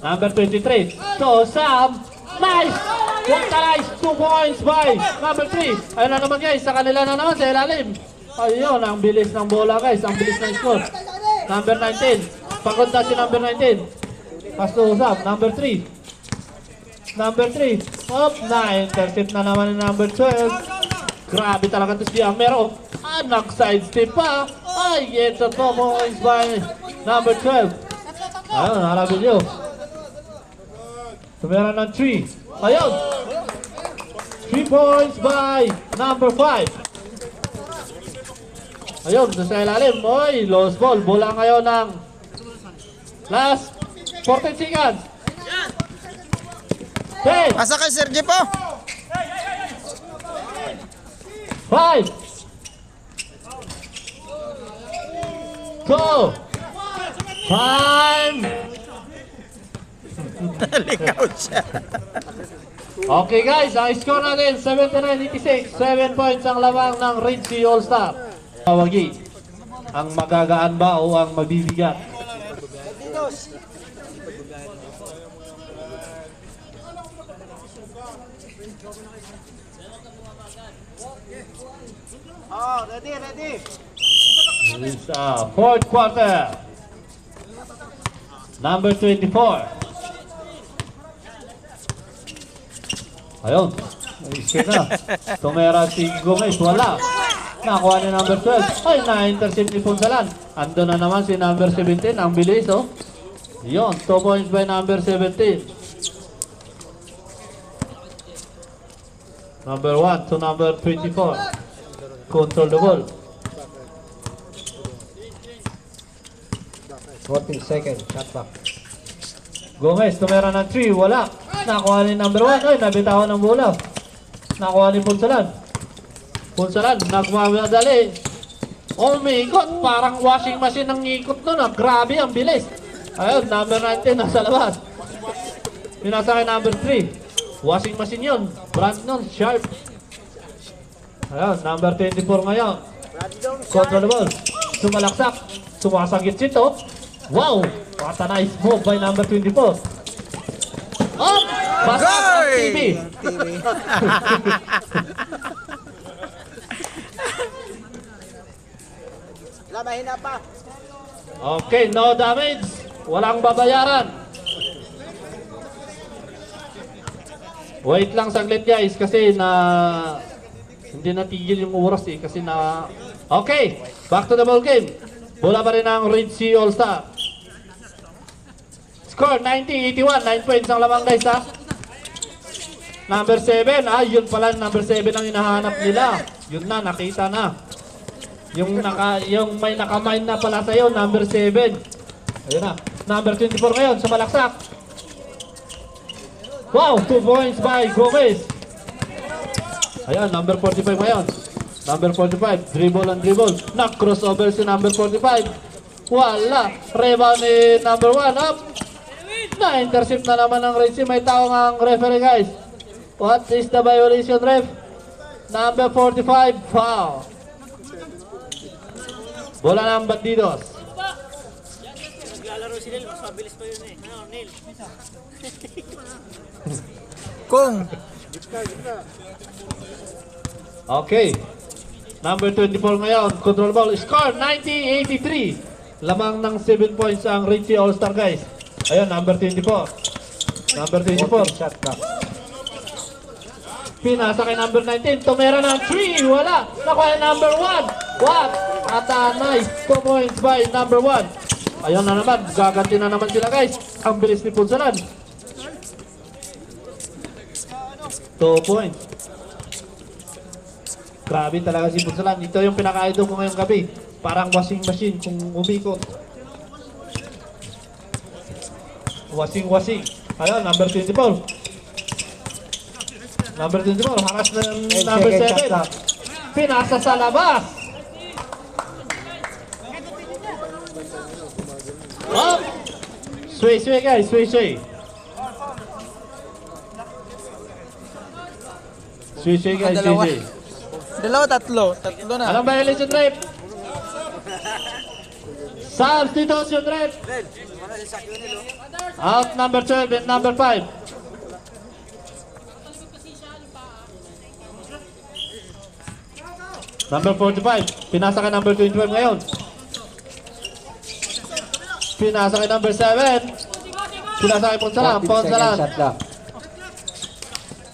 Number 23. So, Sam. Nice! Nice! 2 points by number 3. Ayun na naman guys, sa kanila na naman, sa ilalim. Ayun, ang bilis ng bola guys, ang bilis ng score. Number 19. Pagod na si number 19. Pass to Sam. Number 3. Number 3. Up, na-intercept na naman ni number 12. Grabe talaga ito si Amero. Nag-sidestep pa. Ay, it's a 2 points by number 12. Ayun, harapin nyo. Tumira ng 3. Ayun. 3 points by number 5. Ayun, sa ilalim. Oy, lost ball. Bola ngayon ng last 14 seconds. 10. Asa kay Sergio po? 5, 2, time. Nalikaw siya. Okay guys, ang score natin 79-86. 7 points ang lamang ng Red Sea All-Star. Tawagi, ang magagaan ba o ang mabibigat? Oh, ready, ready. It's fourth quarter. Number 24. Ayun. Iske na. Tumera si Gomez. Wala. Nakuha ni number 12. Ay, na-intercept ni Punsalan. Ando na naman si number 17. Ang bilis, oh. Yun. 2 points by number 17. Number 1 to number 24. Control the ball. 14 seconds. Shot back. Gomez, tumera ng 3, wala. Nakuha ni number 1. Ay, nabitawan ng bola. Nakuha ni Punsalan. Punsalan, nagmamadali. Umikot, parang washing machine ang ikot nun. Grabe, ang bilis. Ayun, number 19 nasa labas. Pinasa kay number 3. Washing machine yun. Brand nun, Sharp. Ayun, number 24 ngayon. Control the ball. Sumalaksak. Sumasagit sito. Wow! What a nice move by number 24. Oh! Basta ang TV. Mahina pa. Okay, no damage. Walang babayaran. Wait lang saglit guys kasi hindi natigil yung oras eh kasi Okay, back to the ball game. Bola pa rin ang Red Sea All-Star. Score 90-81, 9 points ang lamang guys ha. Number 7, yun pala number 7 ang hinahanap nila. Yun na, nakita na. Yung may nakamind na pala sa'yo, number 7. Ayun na. Number 24 ngayon, sumalaksak. Wow, 2 points by Gomez. Ayan, number 45 ngayon. Number 45, dribble and dribble. Nak-crossover si number 45. Wala. Rebound ni number 1, up. Na-intercept na naman ng Red Sea. May tao nga ang referee guys. What is the violation ref? Number 45, foul. Bola ng Bandidos. Naglalaro si Neil, mas mabilis pa yun eh. Ano, Neil? Kung. Okay. Number 24 ngayon. Control ball. Score 90-83. Lamang ng 7 points ang Red Sea All-Star guys. Ayun, number 24. Number 24. Shot clock. Pinasa kay number 19. Tumera ng 3. Wala. Nakuha number 1. What? At nice. 2 points by number 1. Ayun na naman. Gaganti na naman sila guys. Ang bilis ni Punsalan. 2 points. Grabe talaga si Punsalan. Ito yung pinaka-idol ko ngayong gabi. Parang washing machine kung umikot. Washing. Ayun, number 24. Number 24, haras na yung number 7. Pinasa sa labas. Oh! Sway guys, sway. Sway guys, Dalawa. sway. Dalawa, tatlo. Tatlo na. Anong violation rep? Substitution rep. Out number 12 and number 5. Number 45, pinasa kay number 21 ngayon. Pinasa kay number 7. Pinasa kay Ponsalan. 14 seconds shot clock.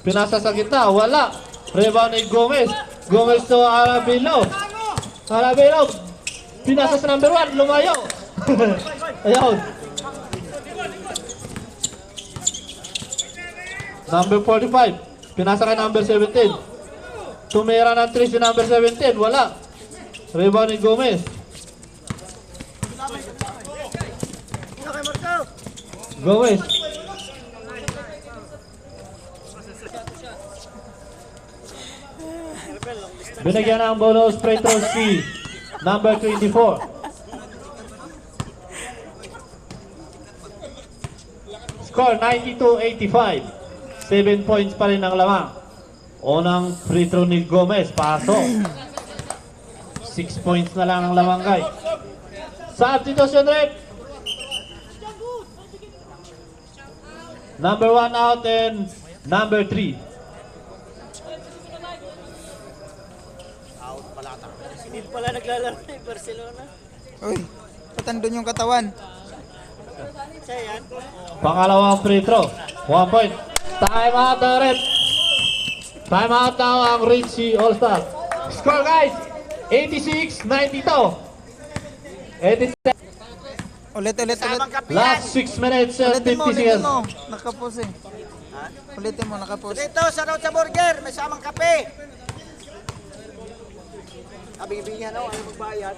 Pinasa sa gitna, wala. Rebound ni Gomez. Gomez to Arabilo. Pinasa sa number 1, lumayo. Ayun. Number 45, pinasa kay number 17. Tumira ng 3 si number 17, wala. Rebound ni Gomez. Gomez. Binigyan ng bonus free throw si number 24. Score 92-85. 7 points pa rin ang lamang. Unang free throw ni Gomez, pasok. 6 points na lang ang lamang guys. Substitution rep. Number 1 out and number 3. Si Neil pala naglalaro ng Barcelona. Uy, patandun yung katawan. Siya yan. Pangalawang free throw. 1 point. Time out na rep. Time out now ang Red Sea All-Star. Score guys, 86-92. 87. Ulit. Last 6 minutes and Ulitin 50 seconds. mo. Nakapos eh. Ulitin mo, nakapos. Dito, sa Road sa Burger, may samang kape. Kabibigyan ako, ano magbayad?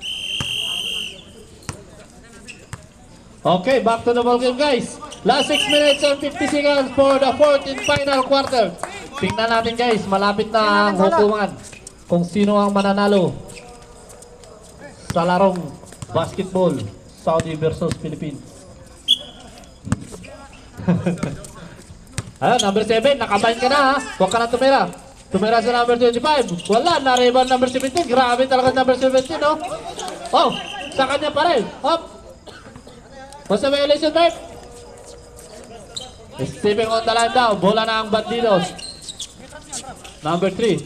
Okay, back to the ball game guys. Last 6 minutes and 50 seconds for the fourth and final quarter. Tingnan natin guys, malapit na ang hukuman. Kung sino ang mananalo sa larong basketball, Saudi versus Philippines. Ayun, number 7, nakabind ka na ha. Huwag ka na tumira. Tumira sa number 25. Wala, na-rebound number 17. Grabe talaga number 17, no? Oh, sa kanya pa rin. Hop. What's the violation, Bert? Stepping on the line down. Bola na ang Bandidos. Number 3.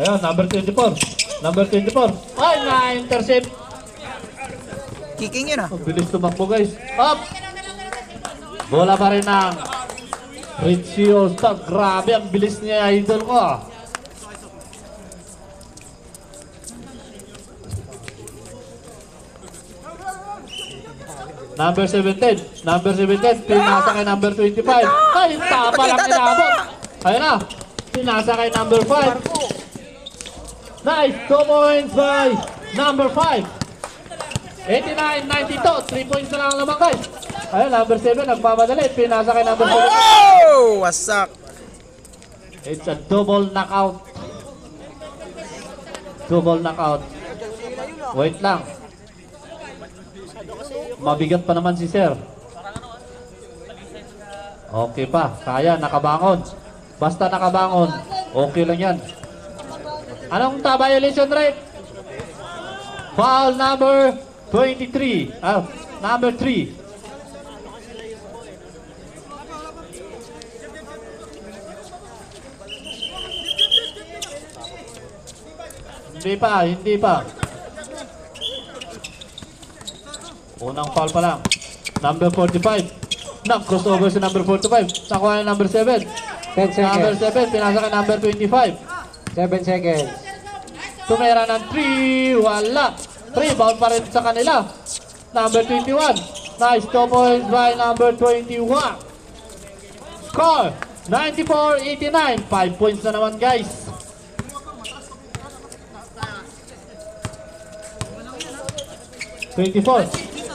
Ayun, number 24. Number 24. Ay, na-intercept. Kicking yun ah. Ang bilis tumakbo guys. Up! Bola pa rin ng Richie Olsta. Grabe, ang bilis niya, idol ko ah. Number 17. Number 17. Pinasa kay number 25. Ay, tapa lang inabot. Ayun na. Pinasa kay number 5. Nice. 2 points by number 5. 89-92, 3 points na lang ang lamang guys. Ayun, number 7, nagmamadali. Pinasa kay number 7. Oh! Wasak. It's a double knockout. Double knockout. Wait lang. Mabigat pa naman si Sir. Okay pa, kaya, nakabangon. Basta nakabangon, okay lang yan. Anong violation rate? Foul number 23. Number 3. Hindi pa. Unang foul pa lang. Number 45. Nag-crossover si number 45. Nakuha na number 7. 10 Number seconds. 7, pinasa kay number 25. 7 seconds. Tumera ng 3. Wala. Rebound pa rin sa kanila. Number 21. Nice 2 points by number 21. Score 94-89. 5 points na naman guys.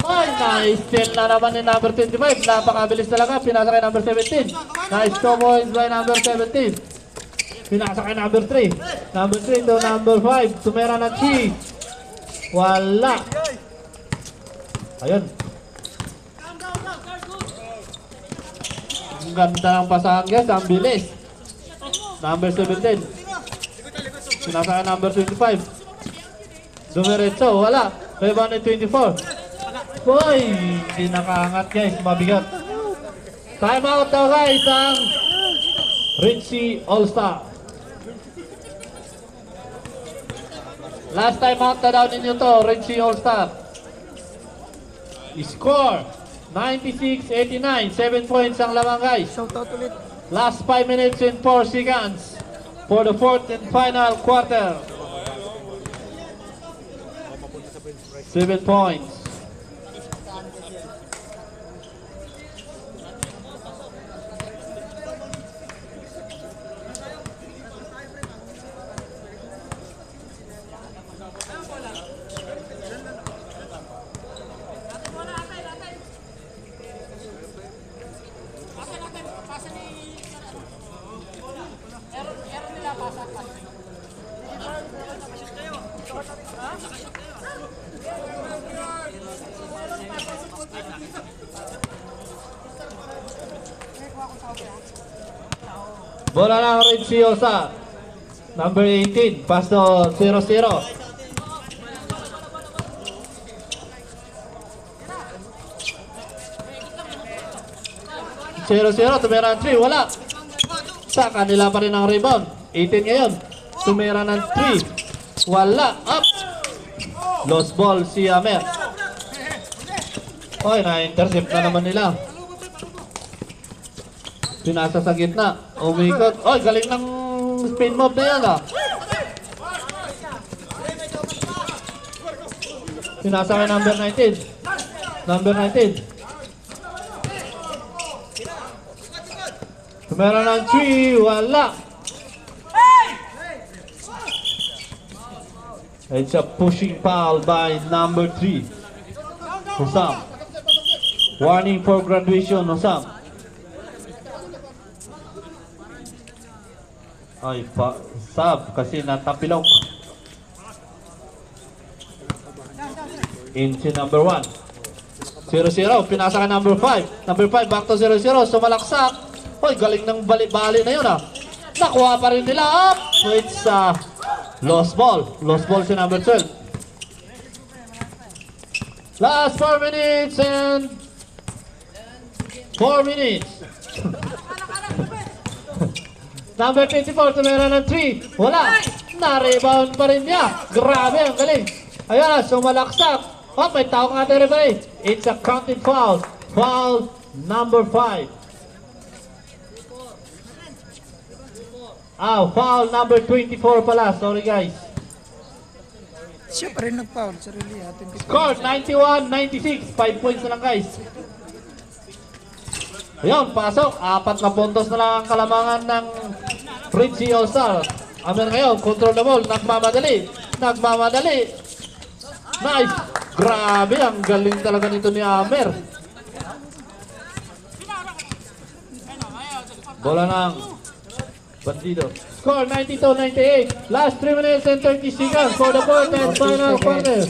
Ay, nice steal na naman ni number 25. Napakabilis talaga. Pinasa kay number 17. Nice 2 points by number 17. Pinasa kay number 3. Number 3 to number 5. Tumera ng 3. Wala. Ayun. Ang ganda ng pasahan guys. Ang bilis. Number 17. Pinasa kay number 25. Dumiretso. Wala. Rebound ni 24. Boy, hindi nakaangat guys, mabigat. Time out daw guys ang Richie All-Star. Last time out na daw ninyo to, Richie All-Star. Score 96-89, 7 points ang lamang guys. Last 5 minutes and 4 seconds for the fourth and final quarter. 7 points. Bola ng Richie Osa. Number 18. Pass to 0-0. Tumira ng 3. Wala. Sa kanila pa rin ang rebound. 18 ngayon. Tumira ng 3. Wala. Up. Lost ball si Amer. Oy, na-intercept na naman nila. Pinasa sa gitna. Umikot. Oy, galing ng spin move na yan ah. Pinasa kay number 19. Number 19. Tumera ng 3. Wala. It's a pushing foul by number 3. Husam. Warning for graduation, Osam. Ay, sub kasi natapilok. Inchi number 1. 0-0, pinasa ka number 5. Number 5, back to 0-0, sumalaksak. Hoy, galing ng bali-bali na yun ah. Nakuha pa rin nila up. So it's lost ball. Lost ball si number 12. Last 4 minutes and 4 minutes. Number 24, tumira ng 3. Wala. Na-rebound pa rin niya. Grabe, ang galing. Ayan na, sumalaksak. Oh, may tao ka ating referee. It's a counted foul. Foul number 5. Foul number 24 pala. Sorry guys. Siya pa rin nag-foul. Sarili atin. Score 91-96. 5 points na lang guys. Ayun, pasok. 4 na puntos na lang ang kalamangan ng Richie All-Star. Amer ngayon, control the ball. Nagmamadali. Nagmamadali. Nice. Grabe, ang galing talaga nito ni Amer. Bola ng Bandido. Score 92-98. Last 3 minutes and 30 seconds for the fourth and final quarter.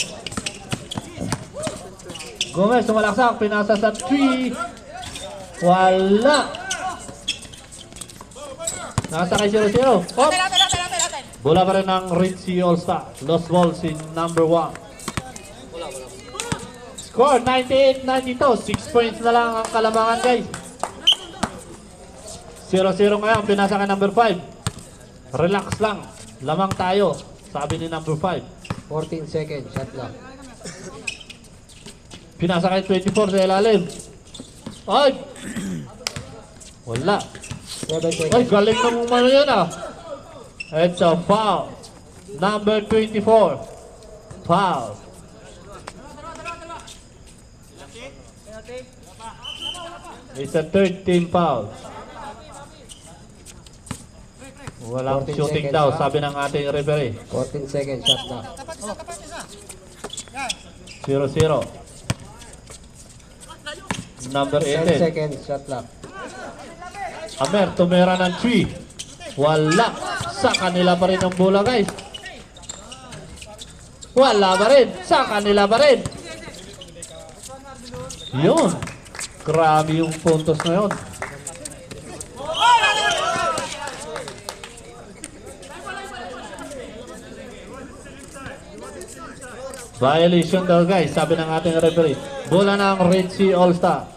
Gomez sumalaksak, pinasa sa 3. Wala. Nasa kay 0-0. Oh. Bola pa rin ng Richie All-Star. Lost ball si number 1. Score 98-92. 6 points na lang ang kalamangan guys. 0-0 ngayon, pinasa kay number 5. Relax lang. Lamang tayo. Sabi ni number 5. 14 seconds, shot clock. Pinasa kay 24 sa ilalim. Ay! Wala. 7 Ay, seconds. galing ng umano yan ah. It's a foul. Number 24. Foul. It's a third team foul. Walang 14 shooting seconds, daw, ha? sabi ng ating referee. 14 seconds, shot clock. 0-0. Number 10 18. seconds, shot clock. Amer, tumira ng 3. Wala. Sa kanila pa rin ang bola guys. Wala pa rin. Sa kanila pa rin. Yun. Grabe yung puntos na yun. Violation daw guys, sabi ng ating referee. Bola ng Richie All-Star.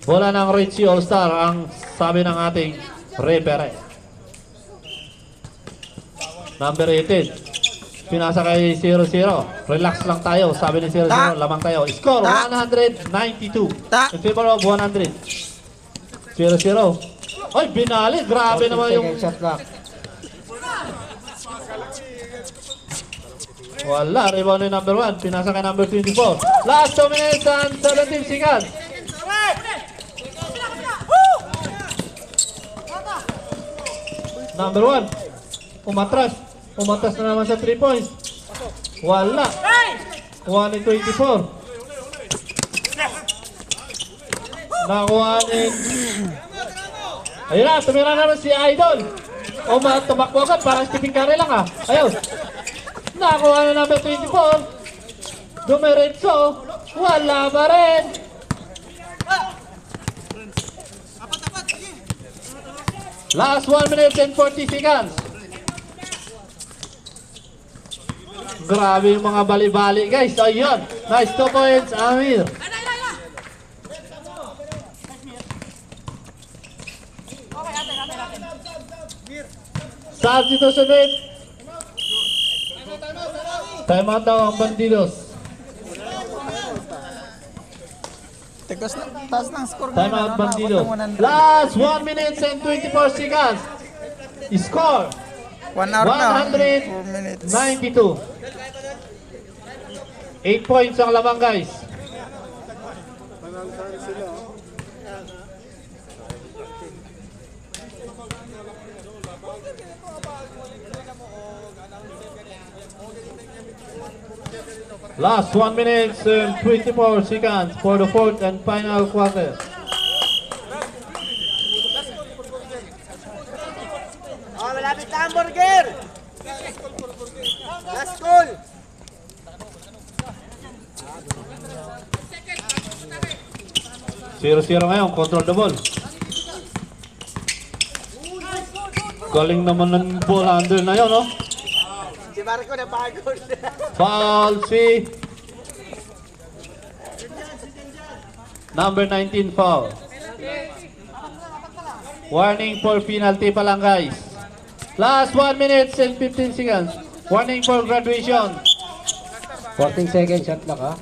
Bola ng Richie All-Star ang sabi ng ating referee. Number 18. Pinasa kay 0-0. Relax lang tayo, sabi ni 0-0. Lamang tayo. Score 192. In favor of 100. 0-0. Ay, binali. Grabe 14 naman yung... seconds, shot clock. Wala, rebound ni number 1. Pinasa kay number 24. Last 2 minutes and 17 seconds. Number 1. Umatras. Umatras na naman sa 3 points. Wala. 1 in 24. Nakuha ni... Ayun na, tumira naman si Idol. Tumakbo agad, parang Stephen Curry lang ah. Ayun. Nakuha na number 24. Dumiretso. Wala pa rin. Last 1 minute and 40 seconds. Grabe yung mga bali-bali guys. Ayun. Nice 2 points, Amir. Substitution. Time out daw ang Bandidos. Taas ng score Time out Bandidos. Last 1 minute and 24 seconds. Score 1 hour na. 4 minutes. 192. 8 points ang lamang guys. Last 1 minute and 24 seconds for the fourth and final quarter. Oh, malapit na hamburger! Last call! Zero ngayon, control the ball. Galing naman ng ball handle na yun, no? Si Marco napagod. Foul si number 19 foul. Warning for penalty pa lang, guys. Last 1 minute and 15 seconds. Warning for graduation. 14 seconds, shot clock ha.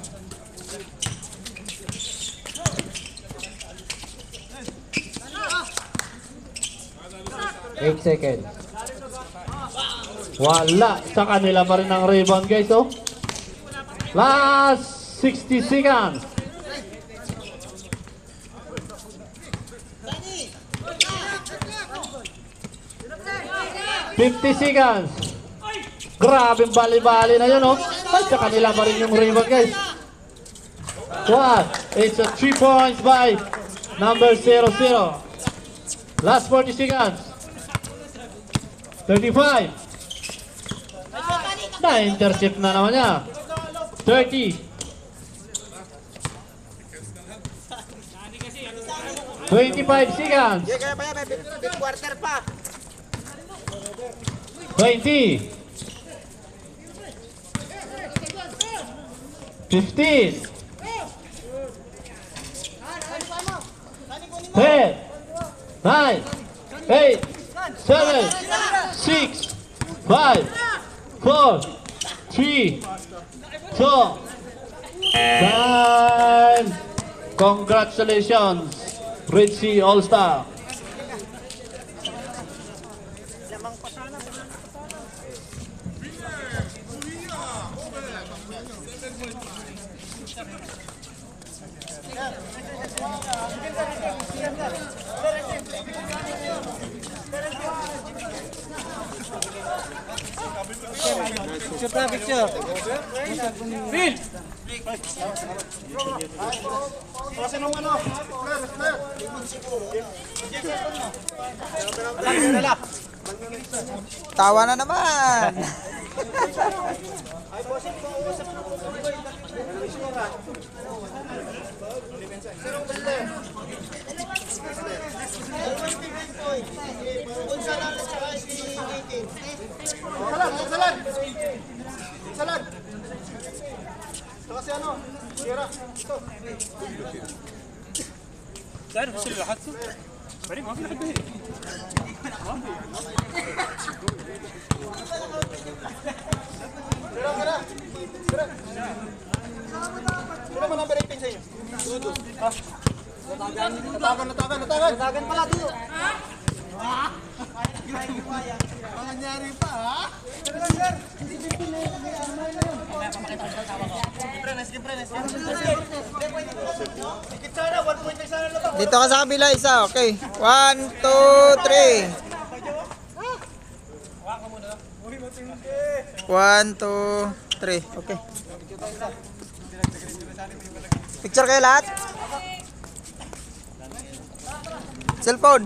Eight seconds. Wala. Sa kanila pa rin ang rebound, guys, oh. Last 60 seconds. $50. Grabe bali-bali na yun, oh. At sa kanila pa rin yung rebound, guys. What? It's a 3 points by number 00. Last 40 seconds. 35. Na-intercept na naman niya. 30. 25 seconds. Hindi, kaya pa yan, may big quarter pa. 20. 15. 10. 9. 8. 7. 6. 5. 4. 3. 2. And congratulations, Ritzy All-Star. Tawa na naman. Dito ka sa kabila isa, okay. 1, 2, 3. 1, 2, 3. Okay. Picture kayo lahat? Cellphone.